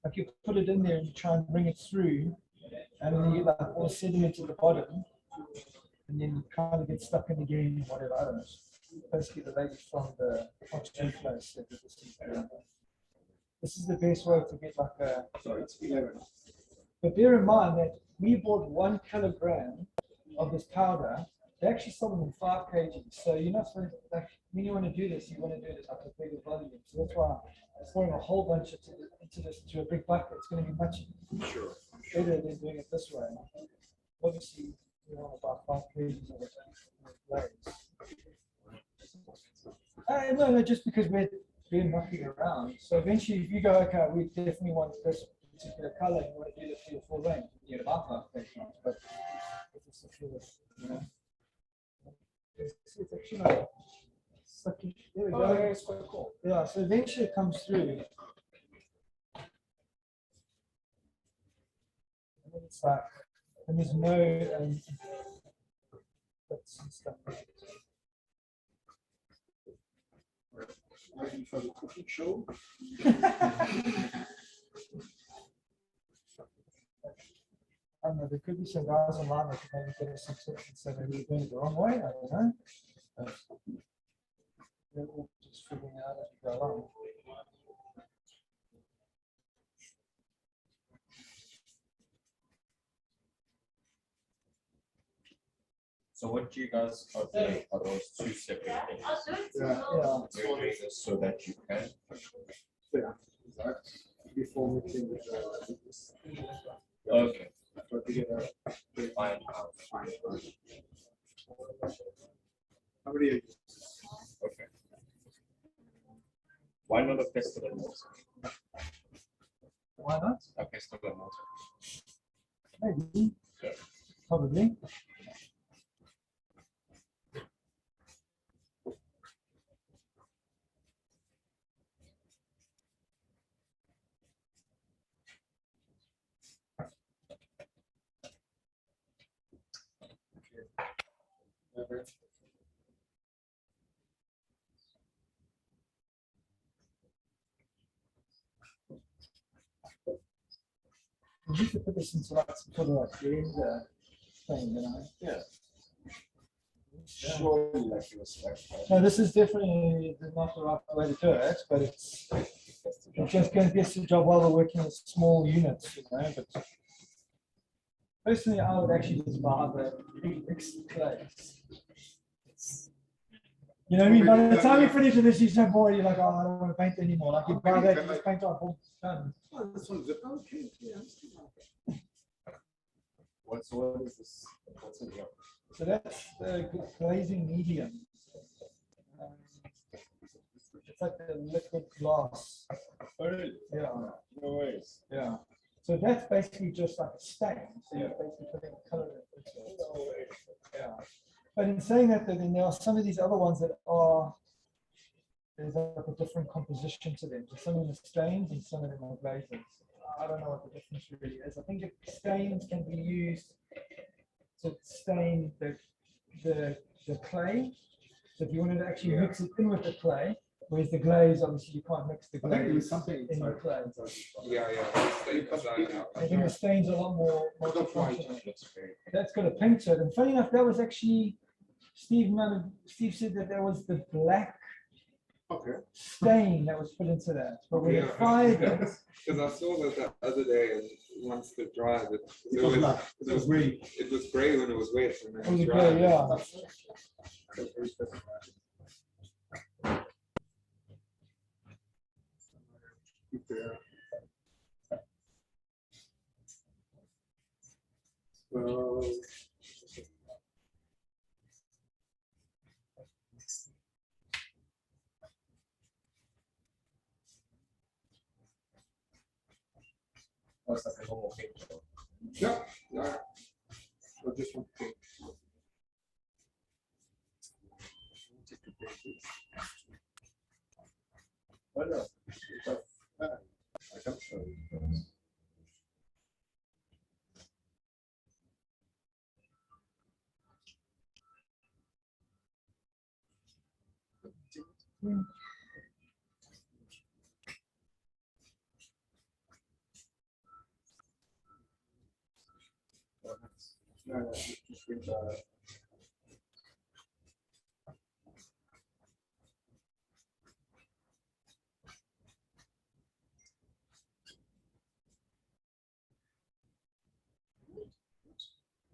like you put it in there and you try and bring it through, and then you get like all sediment at the bottom, and then you kind of get stuck in again, whatever, I don't know. Basically, the lady from the oxygen place said that this is the best way to get like a. Sorry, it's 11. But bear in mind that we bought 1 kilogram of this powder. They actually sold them in 5 kg. So you're not supposed to, like, when you want to do this, you want to do it at a bigger volume. So that's why I'm pouring a whole bunch into a big bucket. It's going to be much better than doing it this way. Obviously, you want about 5 kg of it. No, just because we're knocking around. So eventually, if you go, okay, we definitely want this particular color, you want to do the 3 or 4 range, you know, about 5 kg. But if it's a few, you know. It's actually not sucking. There we go. Yeah, it's quite cool. Yeah, so eventually it comes through. And then it's like, and there's no bits and stuff. Ready for the cooking show? I don't know, there could be some guys online that could maybe get us some tips and say maybe we're doing it the wrong way. I don't know. But we're all just figuring it out as we go along. So what you guys are doing are those 2 separate things. Yeah. Yeah. You're doing this so that you can. Yeah, exactly. Before mixing with this. Okay. So to get a Fine. fine. How many? Okay. Why not a pestle and mortar? Why not? A pestle and mortar. Maybe. Yeah. Probably. We need to put this into like some sort of like blender thing, you know? Yeah. Surely like you respect. No, this is definitely not the right way to do it, but it's just going to get the job while we're working with small units, you know. But personally, I would actually just buy the mixed clays. You know what I mean? By the time you finish with this, you're so bored, you're like, oh, I don't want to paint anymore. Like, you buy that, you just paint on, boom, done. Oh, this one's okay. Yeah, What is this? What's in here? So that's the glazing medium. It's like the liquid glass. Oh, really? Yeah. No ways. Yeah. So that's basically just like a stain. So you're basically putting color into it. No way. Yeah. But in saying that, then there are some of these other ones that are, there's like a different composition to them. So some of them are stains and some of them are glazes. I don't know what the difference really is. I think if stains can be used to stain the clay. So if you wanted to actually mix it in with the clay, whereas the glaze, obviously you can't mix the I think glaze something in the clay. Yeah. I think the stain's a lot more Not white. multifunctional. That's got a pink to it. And funny enough, that was actually Steve said that there was the black stain that was put into that. But when it fired it, Because I saw that the other day, and once it dried, it was gray. It was gray when it was wet, and it then was it a dried. gray, yeah. That's very specified. So, That's like a normal paint job. yeah. So just one thing. Oh, no.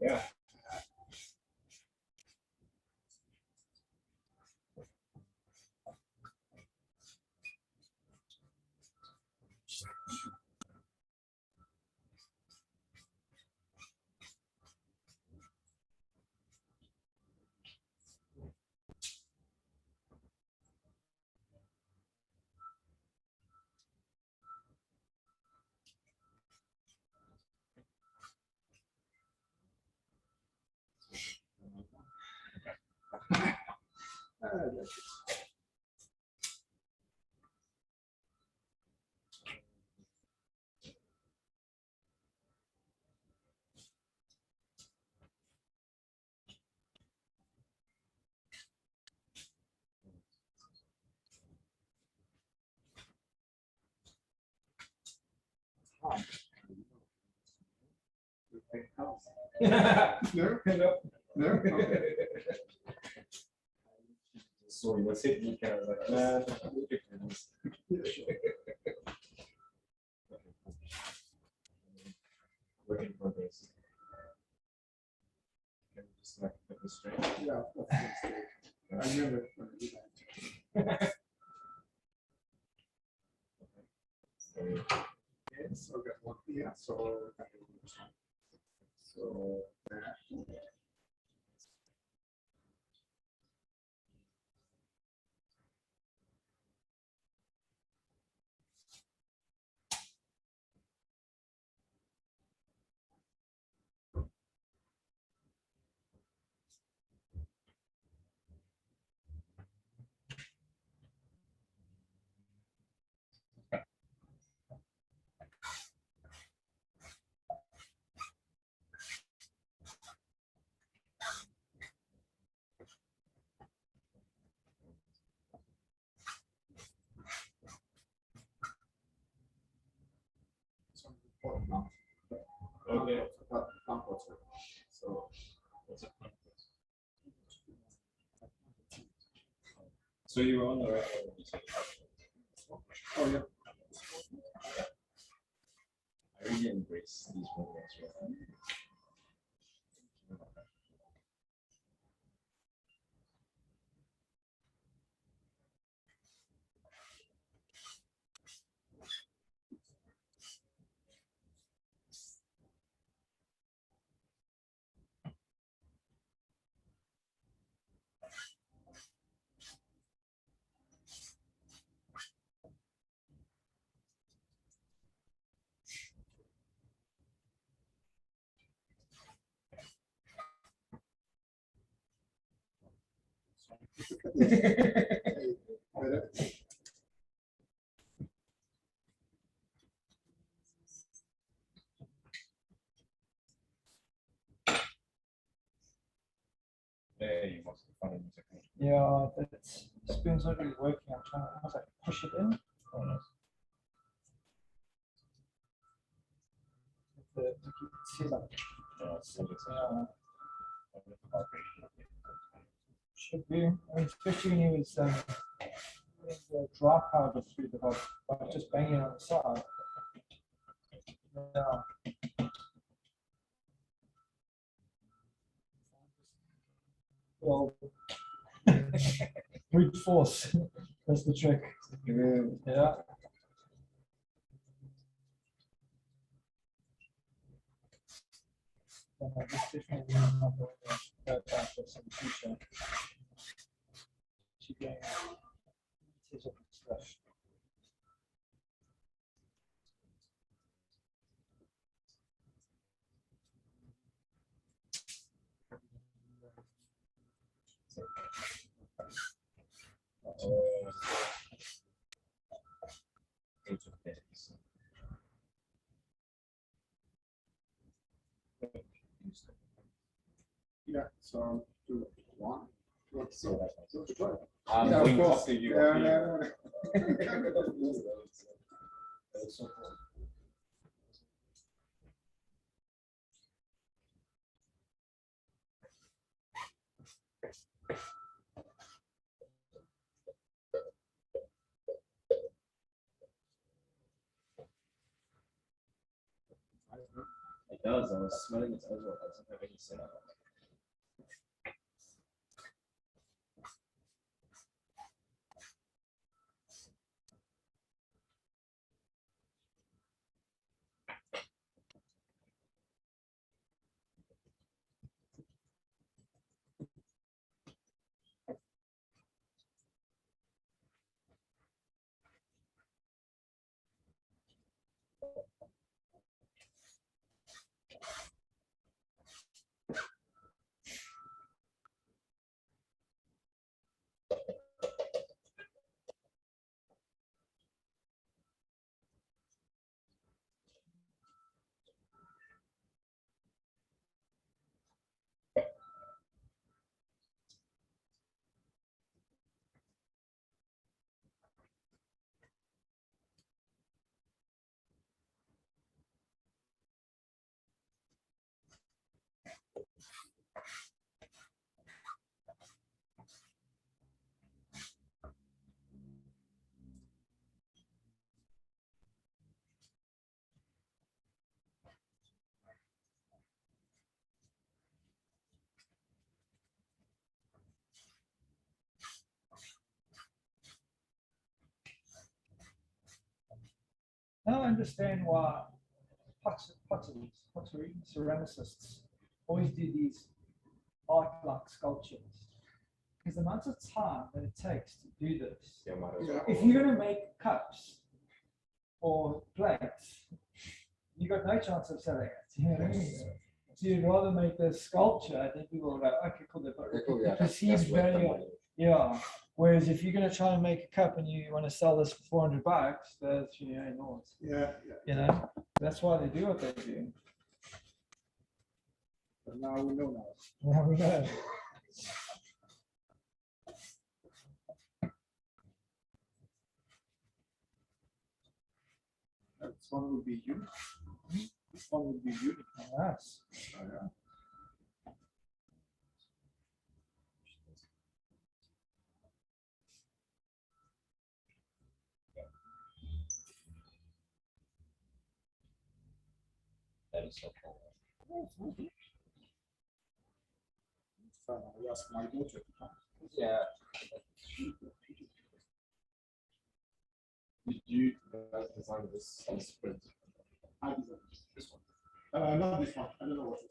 Yeah. No, no, no. Okay. So you said you can like work in progress. Can you just like put this straight? Yeah, that's straight. I remember when I did that. Okay, so got one here. So that. Okay. So what's a so you were on the right one when you said oh yeah. I really embrace these programs, right? There you must have found it. Yeah, that spoon's not really working. I'm trying to almost like push it in. Oh, nice. You can see like should be. I mean, especially when you was the dry powder through the hole, by just banging it on the side. Yeah. Well, brute force. That's the trick. Yeah. This definitely is not going to go back for some future. Keep going. It's up stuff. Yeah, so two, one. So I'm going after you. It does. I was smelling it as well. I doesn't have any scent. Now I understand why pottery ceramicists always do these art-like sculptures. Because the amount of time that it takes to do this, if you're going to make cups or plates, you got no chance of selling it. You know what I mean? So you'd rather make the sculpture, and then people will go, okay, cool, they've got perceived value. Yeah. Whereas if you're going to try and make a cup and you want to sell this for $400, that's, you know, enormous. Yeah. You know, that's why they do what they do. But now we know now. Now we know. This one would be you. This one would be you. Yes. Oh, yeah. That is so cool. I asked my daughter to come. Yeah. Did you guys design this on sprint? I designed this one. Not this one. I don't know what it is.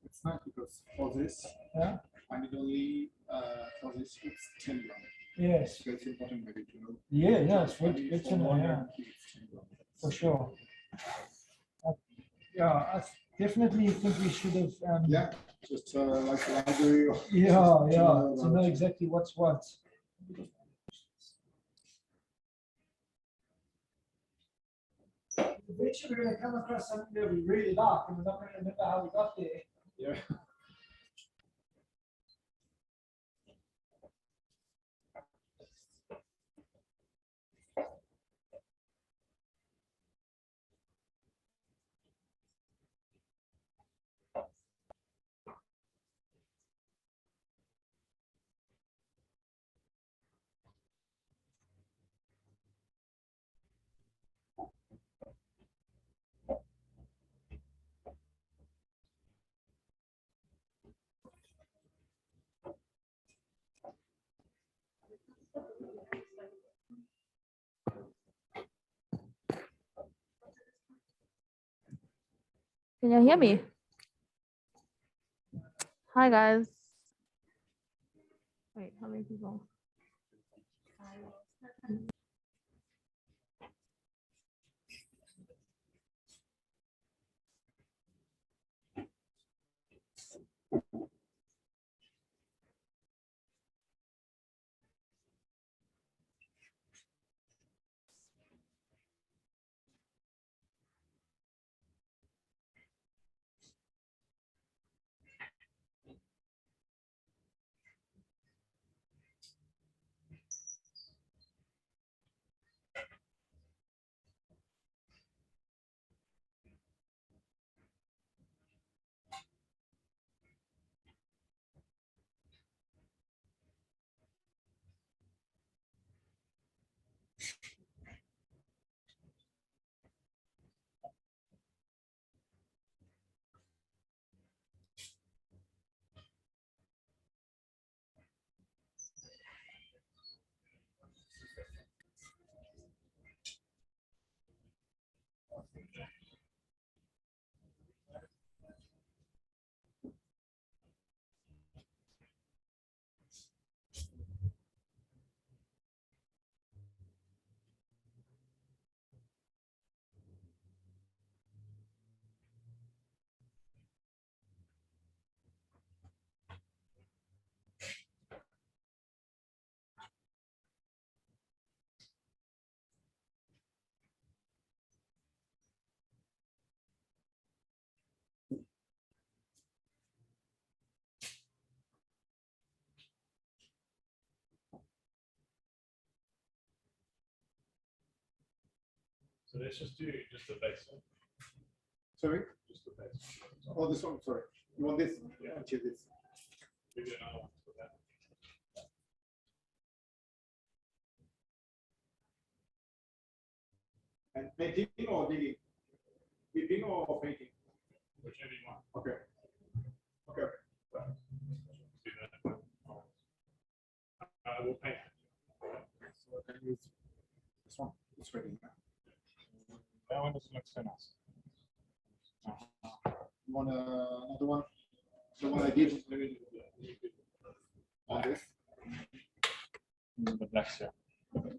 It's not because for this, yeah, I need only for this it's 10 grams. Yes. So it's important maybe to know. Yeah, yeah, it's good to know, yeah. For sure. Yeah, I definitely think we should have. Yeah, just like the library. To know exactly what's what. Eventually, we're going to come across something that we really like, and we're not going to remember how we got there. Yeah. Can you hear me? Hi guys. Wait, how many people? So let's just do just the base. Sorry? Just the base. Oh, this one, sorry. You want this? Yeah. I'll choose this. Maybe another one for that. And painting or digging? Dipping or painting? Whichever you want. Okay. Okay. Do that. We'll paint. So I can use this one. It's ready now. That one doesn't look so nice. You want another one? The one I did on this? The black here.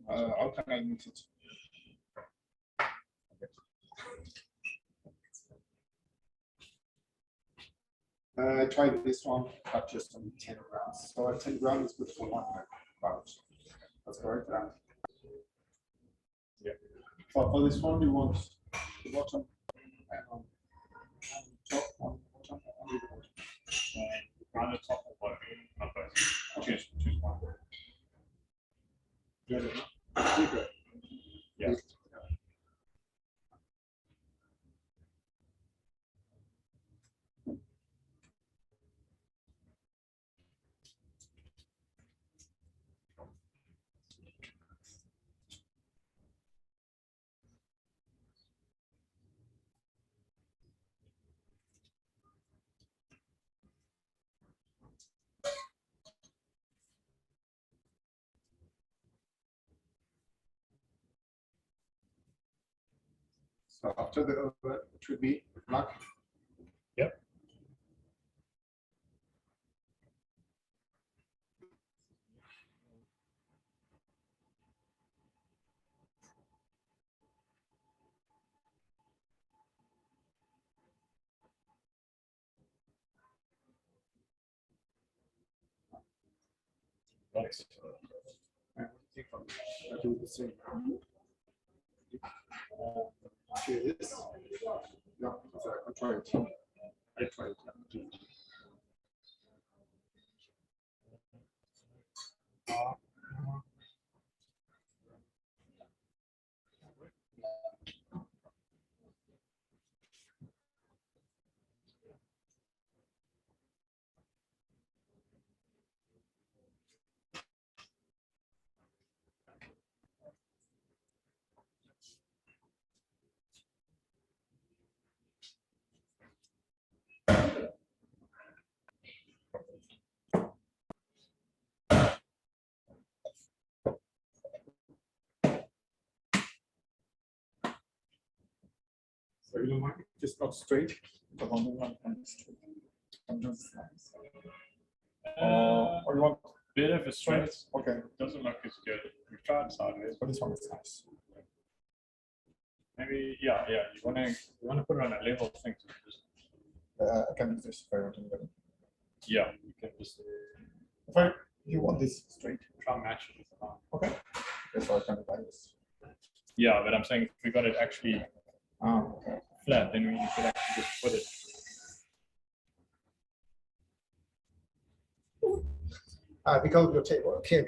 How can I mix it? I tried this one, but just on 10 grams. So 10 grams is good for 1 pouch. That's correct. Yeah. For this one, you want the bottom and on top, on bottom, and the bottom. On the top or bottom, not both. Choose one. Yeah. So after the over, it should be black. Yep. Nice. And I do the same. Okay, this. Yeah, sorry, I'll try it. I tried it. it's not straight, the boundary line can be straight. On those lines. Or you want bit of a straight. Okay. Doesn't look as good. We've tried sideways. But this one is nice. Maybe, yeah. You wanna put it on a level thing to just. I can do this if I want to do it. Yeah, you can just If you want this straight. try and match it with the line. Okay. Okay, so I can buy this. Yeah, but I'm saying if we got it actually Okay. flat, then we could actually just put it. Because of your table. Okay.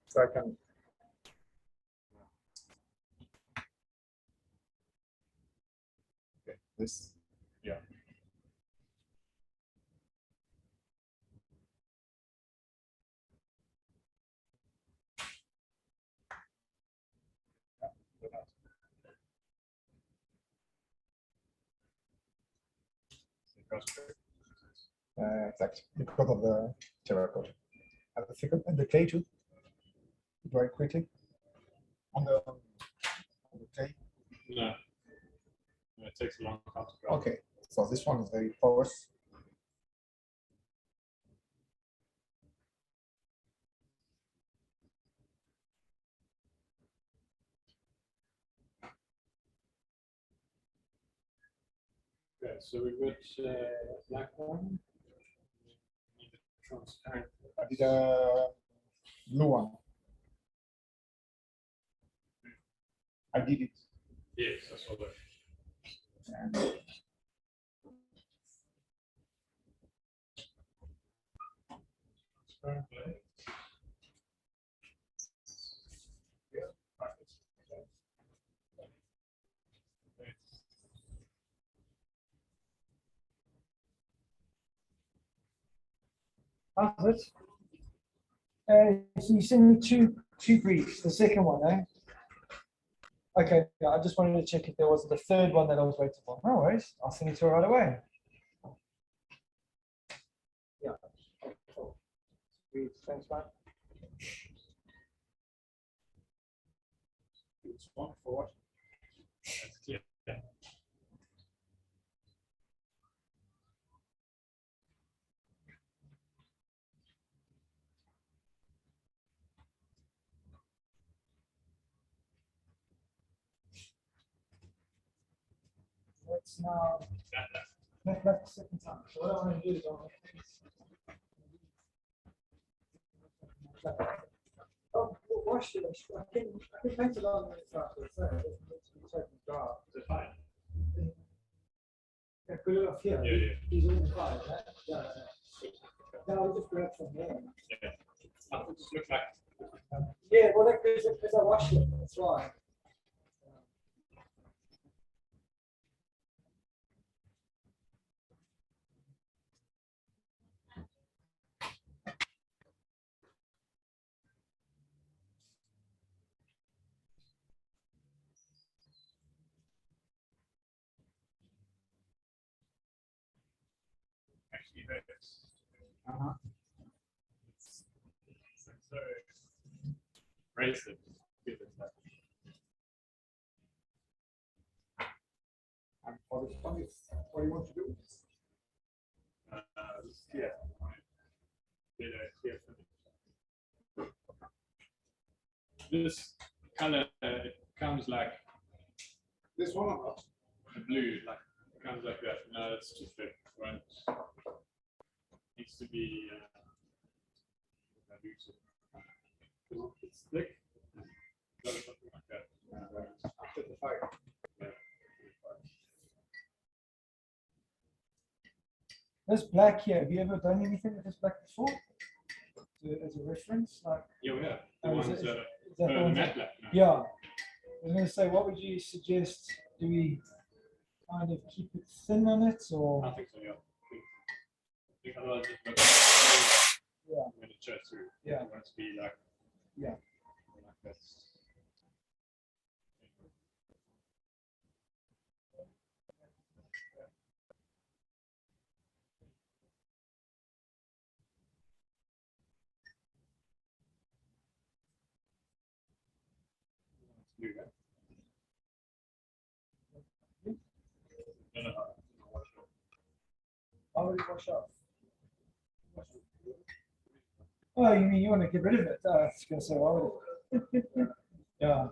So I can. Okay, this. Yeah. Exactly. Because of the terracotta. And the clay too. Very quickly. On the clay. No, it takes a long time to grow. Okay, so this one is very porous. Okay, so we got black one. Need the transparent. I did a blue one. I did it. Yes, I saw that. And Transparent black. Yeah, perfect. How's it? So you sent me two briefs, the second one, eh? Okay, yeah, I just wanted to check if there was the third one that I was waiting for. No worries, I'll send it to her right away. Yeah. Cool. Thanks, man. It's one for what? That's clear. Let's now make that the second time. So what I want to do is I want to oh, wash it. I can paint it on the top. So it doesn't need to be totally dry. Is it fine? Yeah, put it off here. Yeah. He's on the fire, right? Yeah. No, I'll just grab from there. Yeah. It just looks like. Yeah, well, because I washed it. That's why. Actually, that's. So abrasive. and for this one, what do you want to do? Yeah. This color comes like this one or not? The blue, like it comes like that. No, it's too thick. Right? Needs to be it's thick. Something like that. After the fire. Yeah. This black here, have you ever done anything with this black before? As a reference? Like, yeah, we have. The is ones it- that is are that the ones matte that- black. No. Yeah. I was going to say, what would you suggest? Do we kind of keep it thin on it or? I think so, yeah. I think otherwise it looks when it shows through. Yeah. It wants to be like, yeah. Like this. Do that. Why would it wash off? Oh, you mean you want to get rid of it? I was going to say, why would it? Yeah.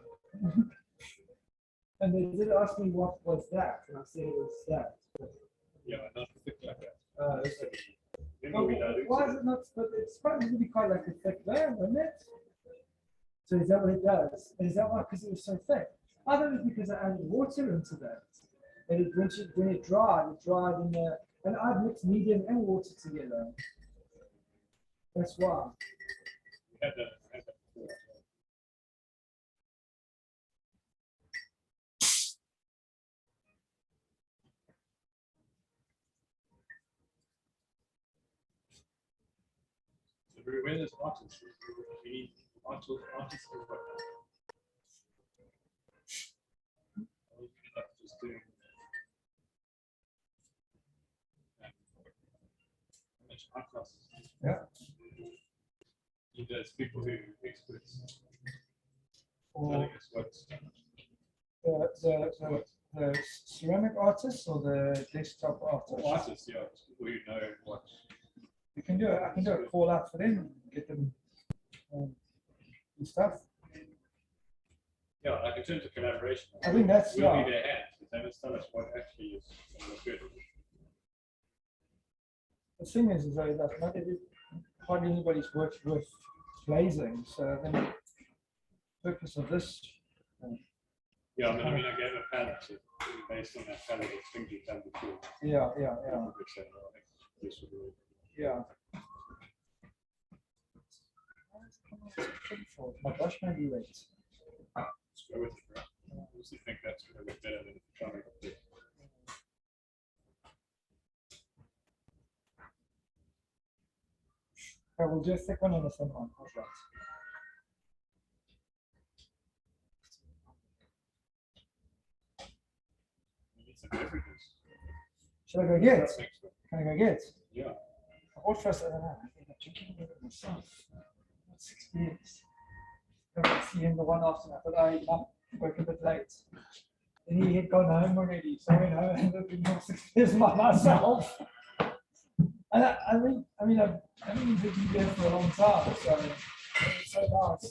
And they did ask me what was that, and I said it was that. Yeah, not thick like that. Why is it not? But it's supposed to be quite like a thick layer, isn't it? So is that what it does? Is that why? Because it was so thick. I thought it was because I added water into that. And it, when it dried in the, and I'd mixed medium and water together. That's why. We had that before. So where there's artists, we need artists to work. Just doing art classes. Yeah. There's people who are experts. Or telling us what's the ceramic artists or the desktop artists? artists, yeah, people who know what. You can do it. I can do a call out for them, get them and stuff. Yeah, like in terms of collaboration. I think that's we'll yeah. be their hands, but they must tell us what actually is good. The thing is though that not every, hardly anybody's worked with glazing, so then the purpose of this. Yeah, I mean, I gave a palette so based on that palette of things you've done before. Yeah. This would work. Yeah. My gosh, maybe wait. Let's go with it, right? I honestly think that's going to be better than trying to do. I will do a thick one and a thin one. How's that? Should I go get? Can I go get? Yeah. Or first, I don't know. I think I'm drinking a bit myself. About 6 beers. I see him the one after that, but I work a bit late. And he had gone home already, so I went home and looked at 6 beers by myself. And I mean, I've been drinking beer for a long time, so it's so nice.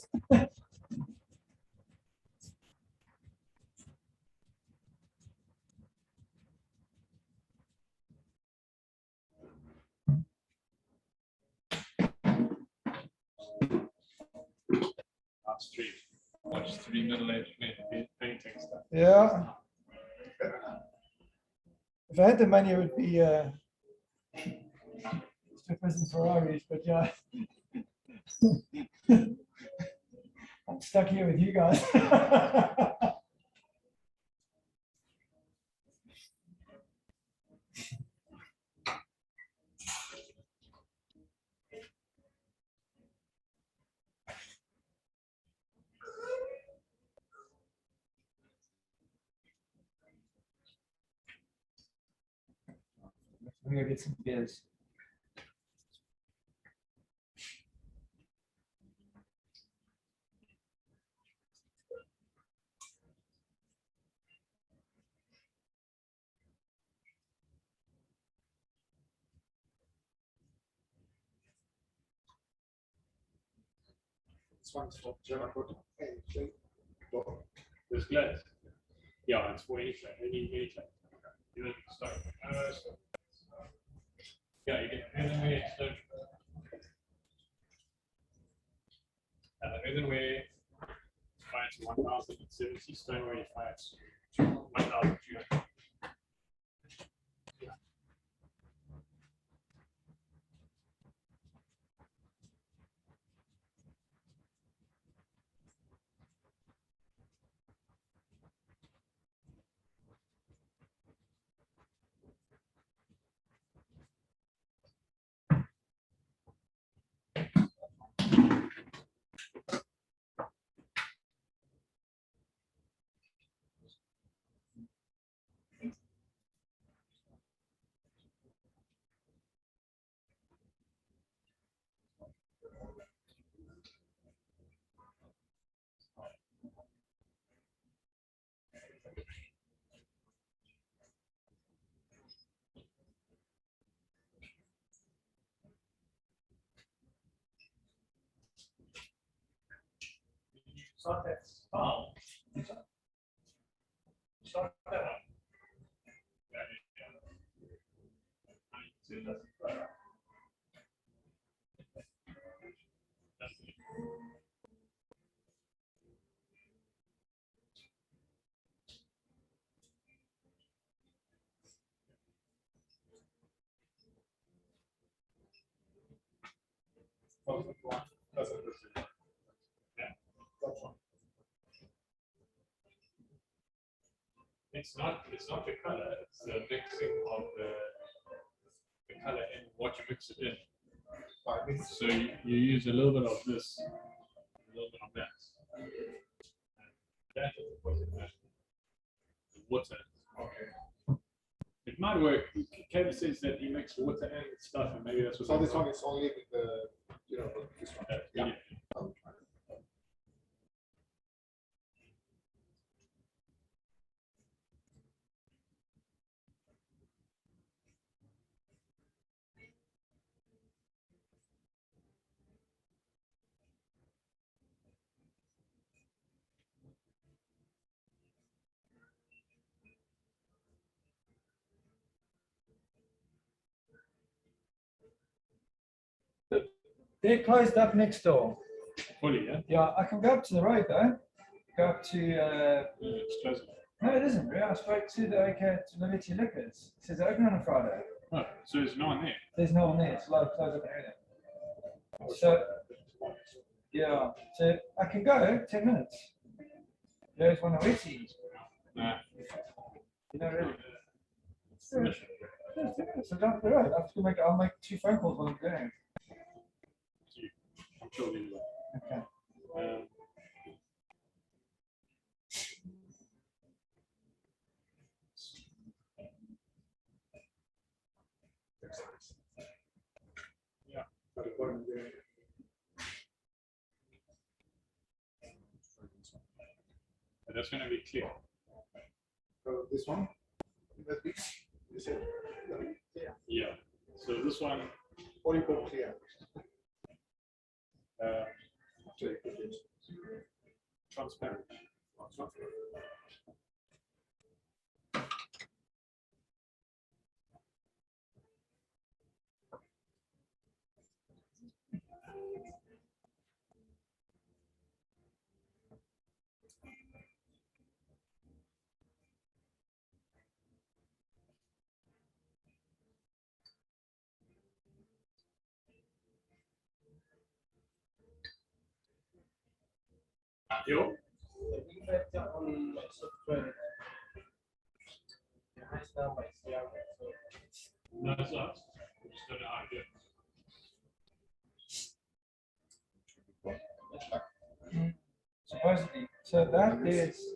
Stream. Watch 3 middle-aged men painting stuff. Yeah. If I had the money, it would be strippers and Ferraris, but yeah. I'm stuck here with you guys. I'm gonna get some beers. This one's for German. There's Glaze. Yeah, it's for any clay, any clay. You don't start. Yeah, you get earthenware, stone. And the earthenware fire to 1070, stoneware fire to 1200. Start that. Oh. Start that one. It's not the color, it's the mixing of the color in what you mix it in. So you use a little bit of this, a little bit of that. And that is what it is. The water. Okay. It might work. Kevin says that he makes water and stuff, and maybe that's what. So this one is only with the, this one. Yeah. They're closed up next door. Fully, yeah? Yeah, I can go up to the road though. Go up to. It's closed. No, it isn't. Really. I spoke to the OK to Liberty Liquors. It says open on a Friday. Oh, so there's no one there? There's no one there. It's like closed up and everything. So, yeah. So I can go 10 minutes. There's one of Wetties. Nah. You know, really. So down the road. I'll make 2 phone calls while I'm going. I'm sure you will. Okay. Yeah. But that's going to be clear. So this one, that big, you said clear. Yeah. So this one. Or you call clear. Transparent. Yo. No, it's not. We just don't know how to do it. Supposedly. So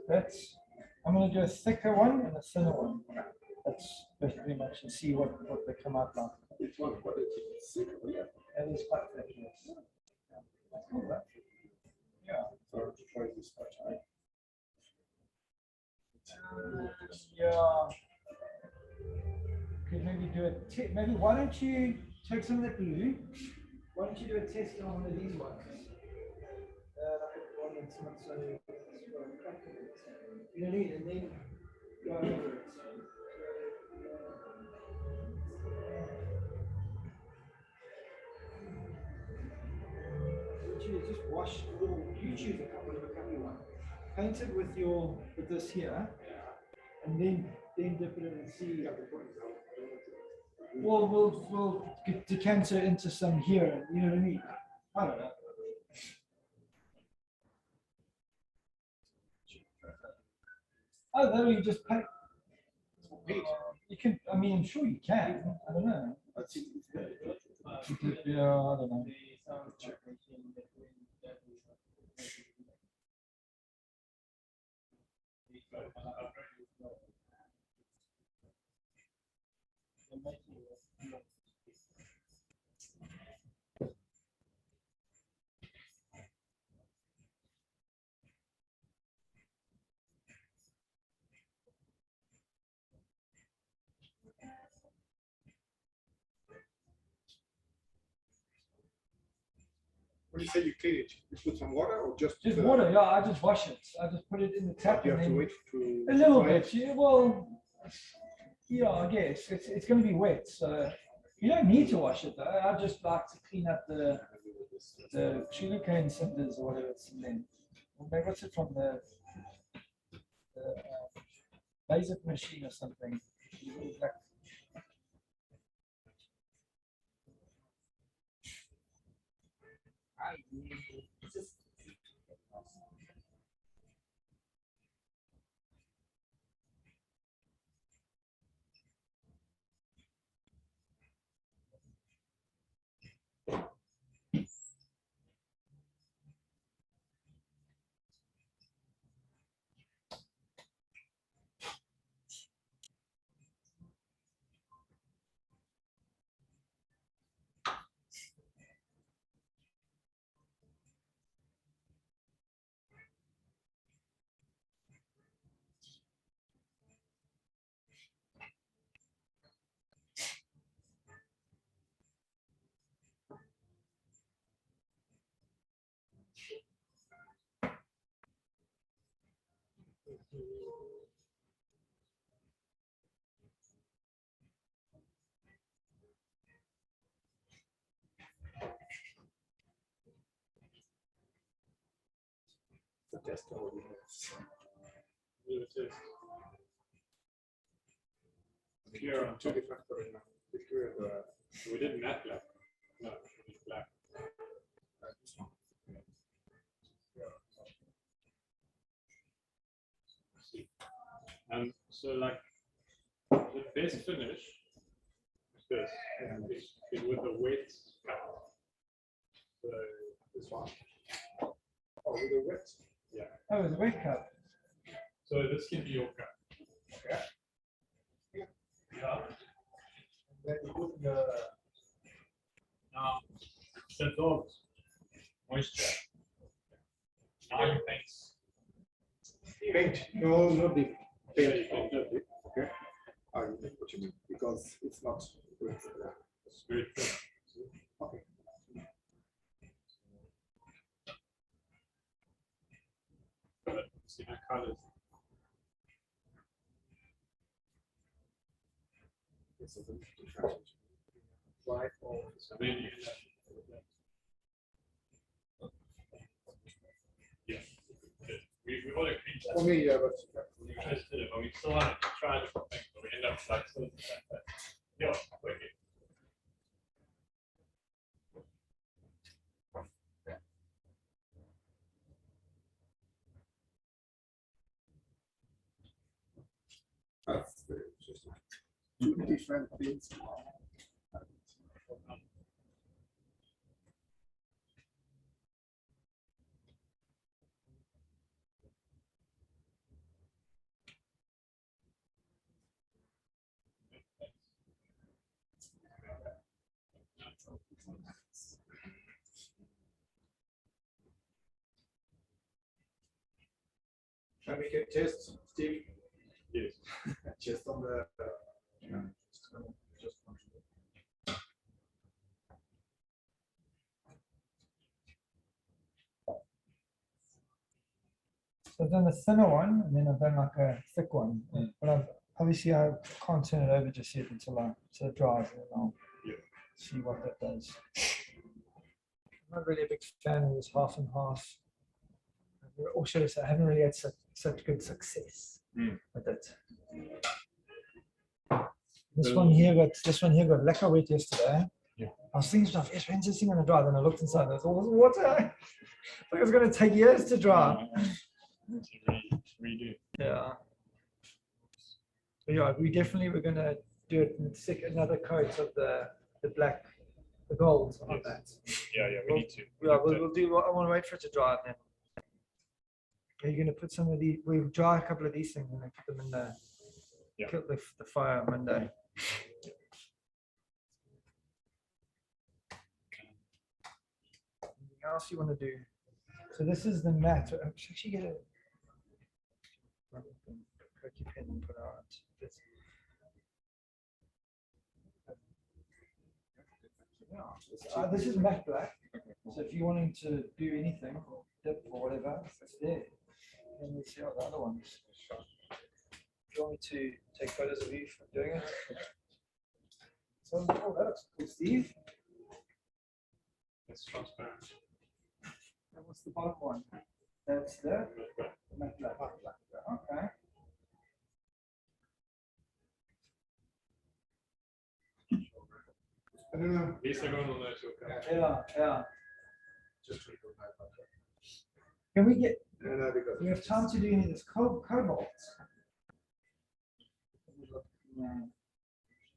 that's I'm gonna do a thicker one and a thinner one. That's pretty much and see what they come out like. Which one? What is it? That is quite thick, yes. Yeah. So to try this part, right? Yeah. Could maybe do a maybe why don't you take some of that blue? Why don't you do a test on one of these ones? Like one and so you know what I mean? And then go over it. Just wash a little. You choose a couple of a couple one. Paint it with this here, and then dip it in and see. Well, we'll decant it into some here. You know what I mean? I don't know. Oh, then you just paint. You can. I mean, I'm sure you can. I don't know. Yeah, I don't know. When you say you clean it, you put some water or just water. Yeah, I just wash it. I just put it in the tap. You and have to then wait to a little dry bit. it? Yeah, well, yeah, I guess it's going to be wet, so you don't need to wash it. Though. I just like to clean up the sugarcane cinders or whatever it's in there. Or maybe what's it from the laser machine or something. Like, the test already has. Do the test. Clear on two different colors now. It's clear We did matte black. No, we did black. this one. So like the best finish is this, is with a wet cup. So this one. Oh, with the wet. Yeah. oh, it's a wet cup. So this can be your cup. Okay. Yeah. Then you put the Now it absorbs moisture. Now you paint. paint. No, not deep. Yeah, Paint. you can do it. Okay. I know what you mean because it's not wet. It's very thin. Okay. But see the colors. It's a little different. White or So then you yeah. We want to clean that. for me, yeah, but We just did it, but we still want to try different things, but we end up like still like that. Yeah, okay. that's very interesting. Two different things. Can we get test, Steve? Yes. Just on the. Just So I've done a thinner one, and then I've done like a thick one. But obviously I can't turn it over just yet until it dries, and then I'll see what that does. I'm not really a big fan of this half and half. Or should I say, I haven't really had such good success with it. This one here got lekker wet yesterday. Yeah. I was thinking stuff, when's this thing gonna dry? Then I looked inside, there's all this water. Like it's gonna take years to dry. Redo. Yeah. But yeah, we're gonna do it and stick another coat of the black, the gold on that. Yeah, we need to. Yeah, we'll do. I want to wait for it to dry, and then are you gonna put some of these? We'll dry a couple of these things and then put them in the kill the fire on Monday. Anything else you want to do? So this is the mat. I should actually get a cookie pen and put out this. Yeah, this is matte black. So if you're wanting to do anything, dip or whatever, it's there. And let's see how the other ones. Do you want me to take photos of you for doing it? So, oh, that looks cool, Steve. It's transparent. And what's the bottom one? That's the matte black. Okay. I don't know. At least everyone will know it's your color. Yeah. Just Can we get? no, because We have time to do any of this cobalt.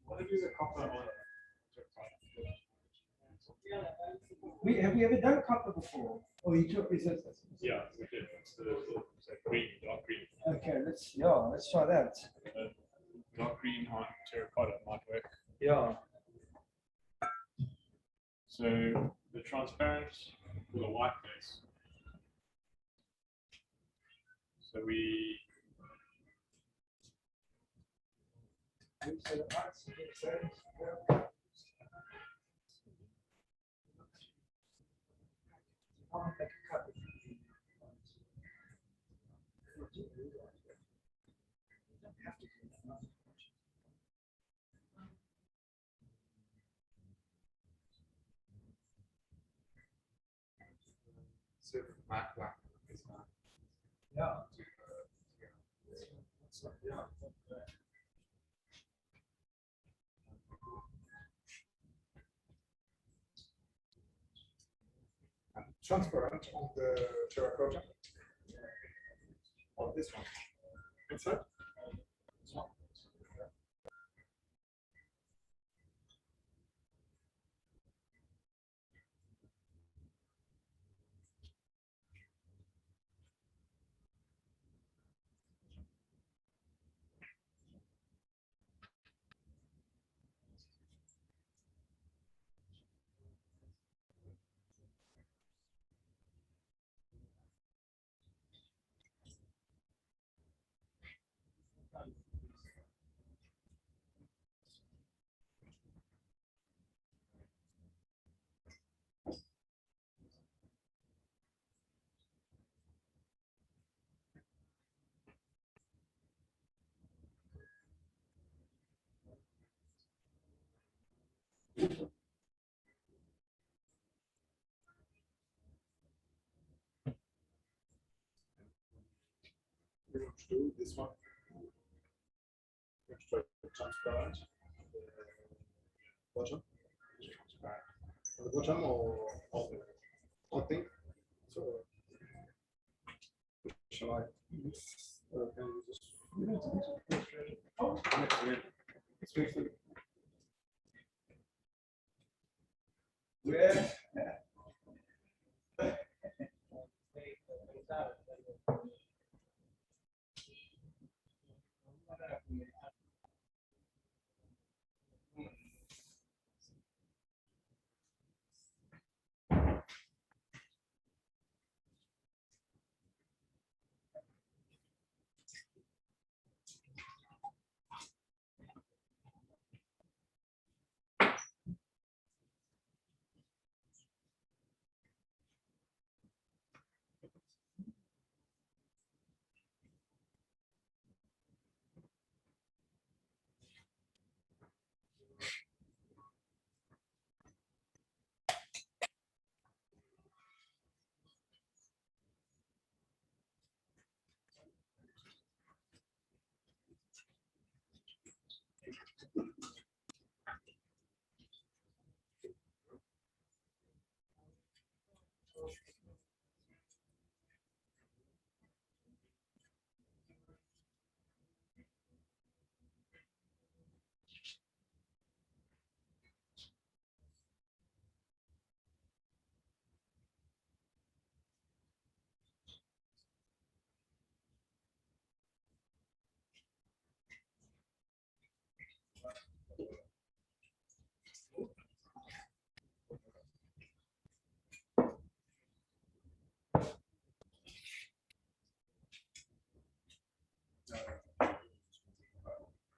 What if you use a copper on? Have we ever done copper before? Or you took resistance? Yeah, we did. It's the green, dark green. Okay, let's try that. Dark green on terracotta might work. Yeah. So the transparent with a white base. So we so matte black is not. Yeah. Transparent on the terracotta. On this one. Inside? This one. We're going to do this one. We're going to try transparent. Bottom. Transparent. On the bottom or on the whole thing. So shall I mix? Can you just it's really Yeah.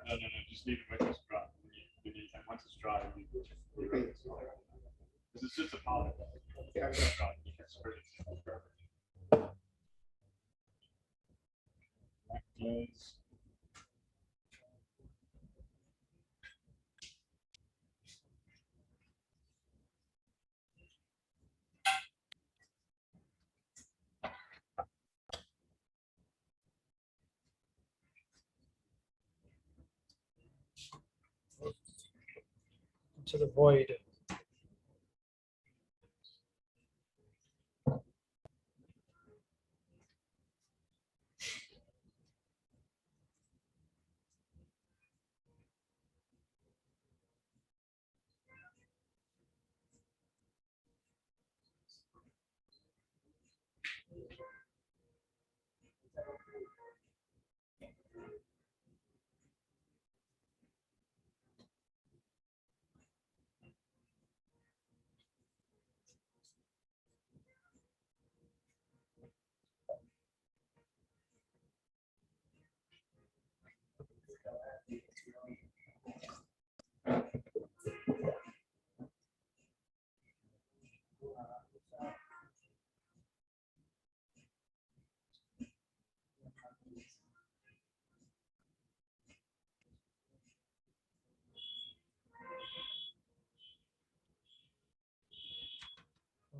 No, just leave it with us dry. Once it's dry, you it's just a powder. Yeah. Glaze. To the void.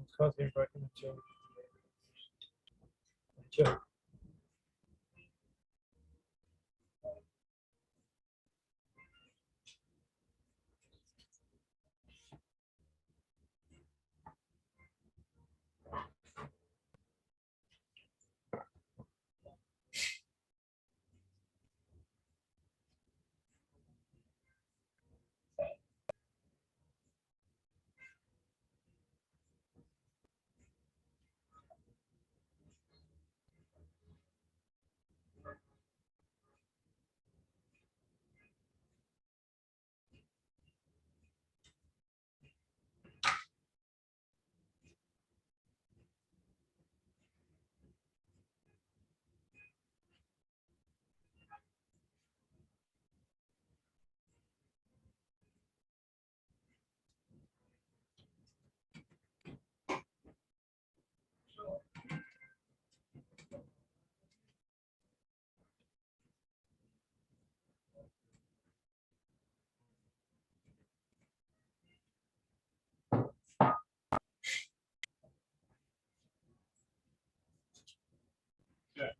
It's got him broken into. Sure. Yeah,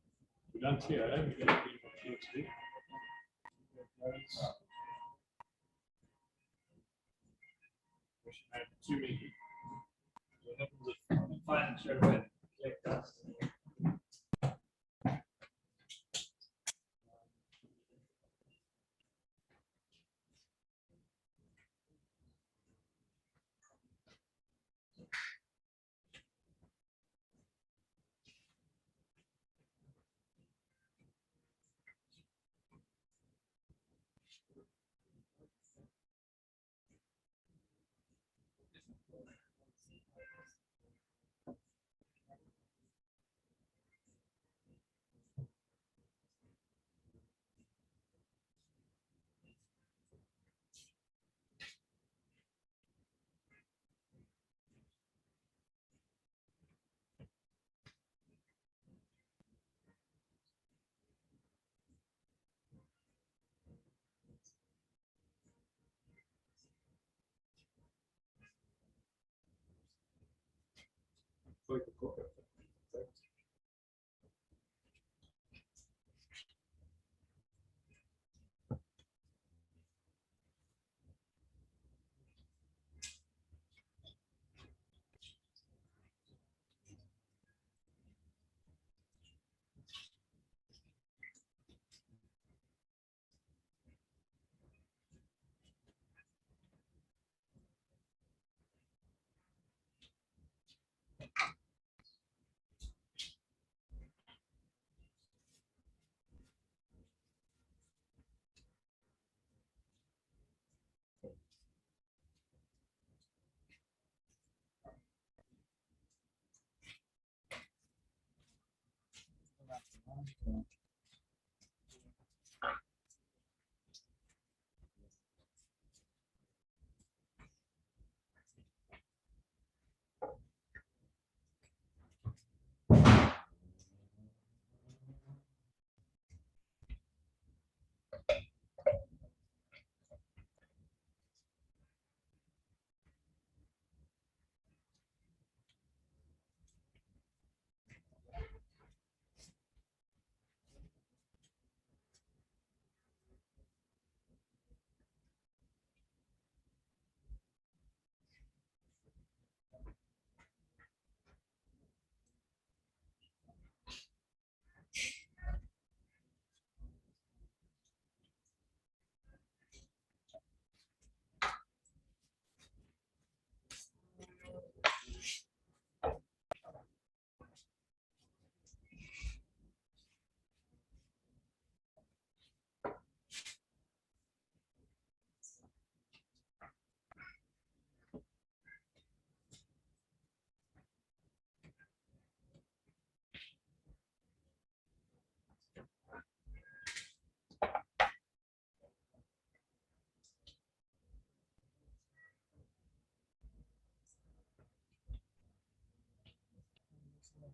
we're done here. We're going to be here too. We should have too many. What happens if fine show red collect dust?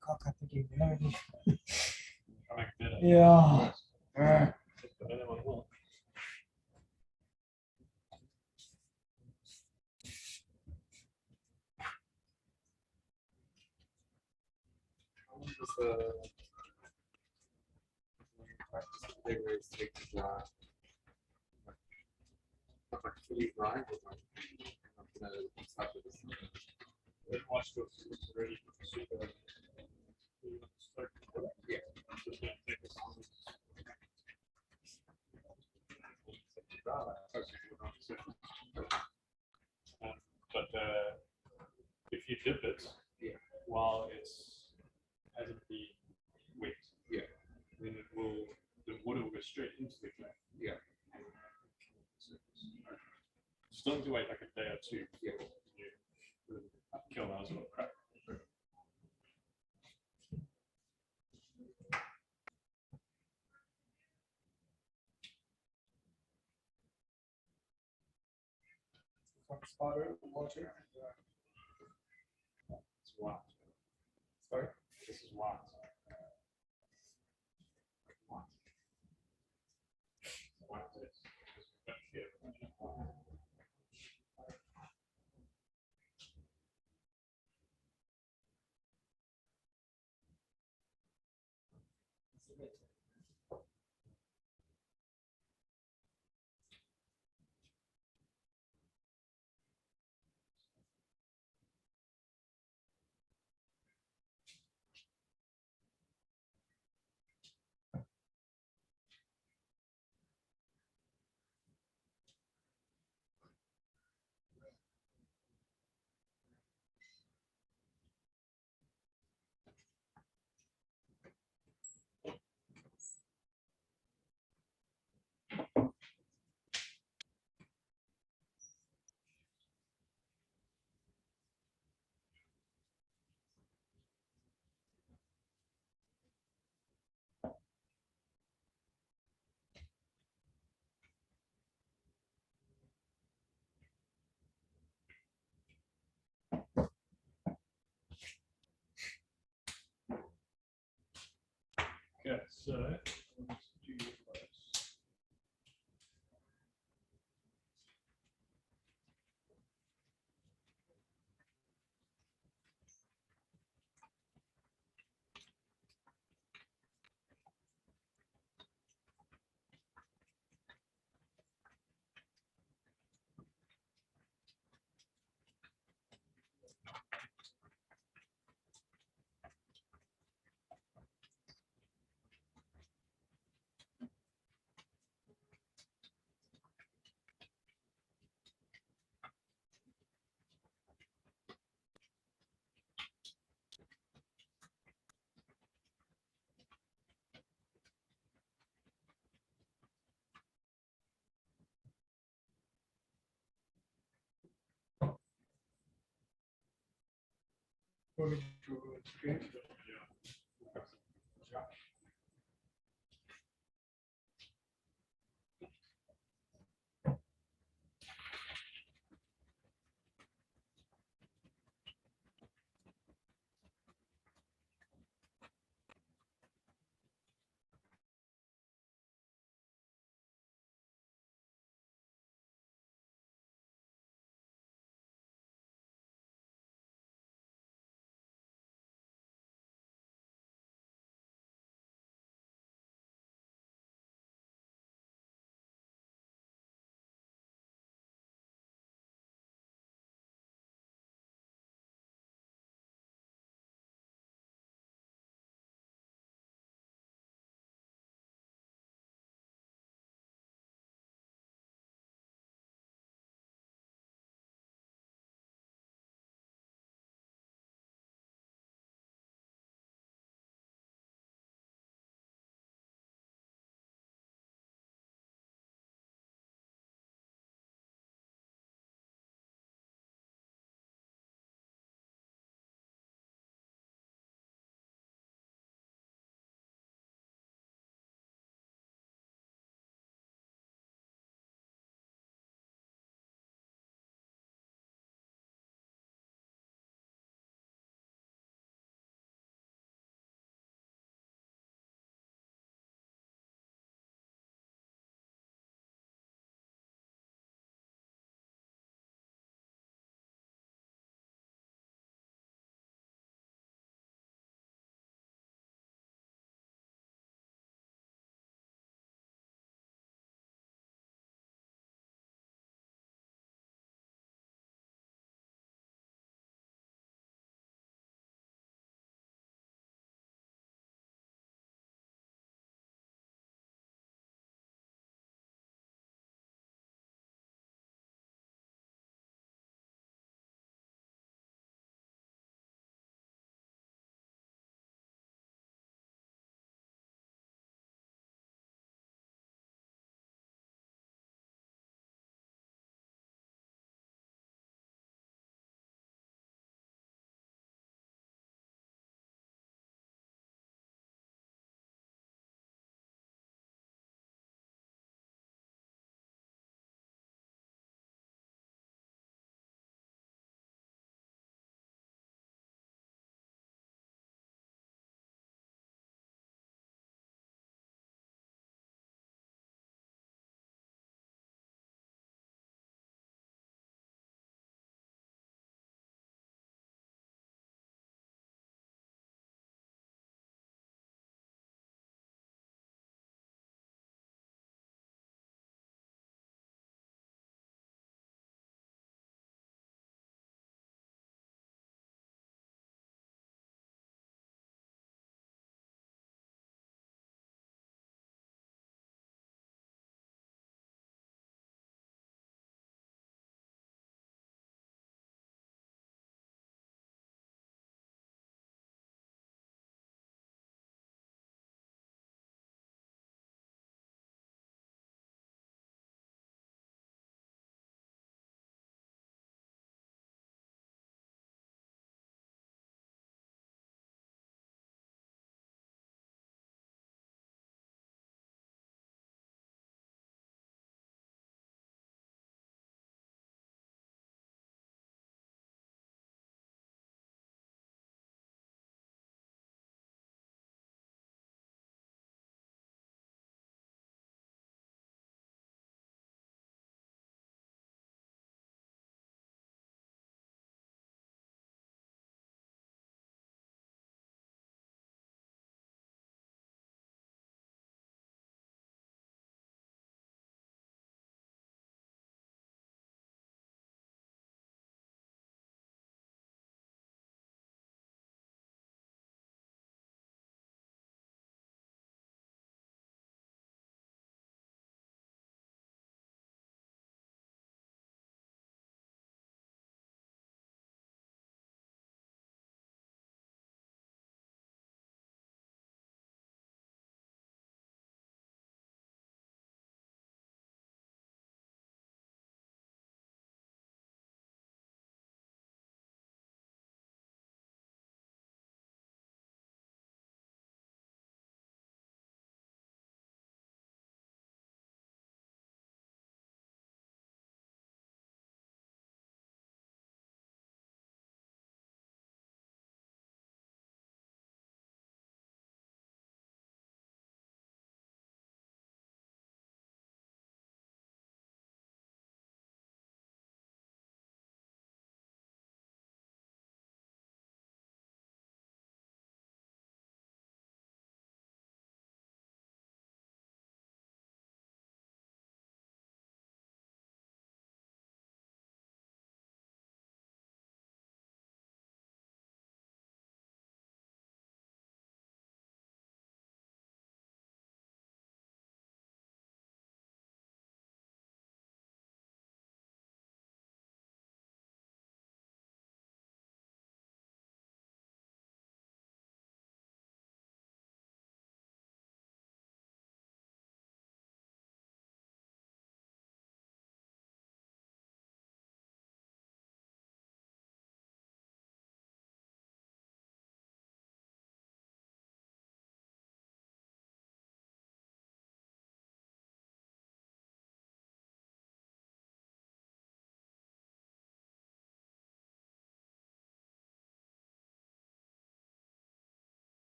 cock up again. You know? Make it better. Yeah. But then one will. But if you dip it while it's hasn't been wet, then it will, the water will go straight into the clay. Still need to wait like a day or two. You kill those little crap. Spotter, water. It's white. Sorry? This is white. White is. Okay, so let's do this. Going to screen.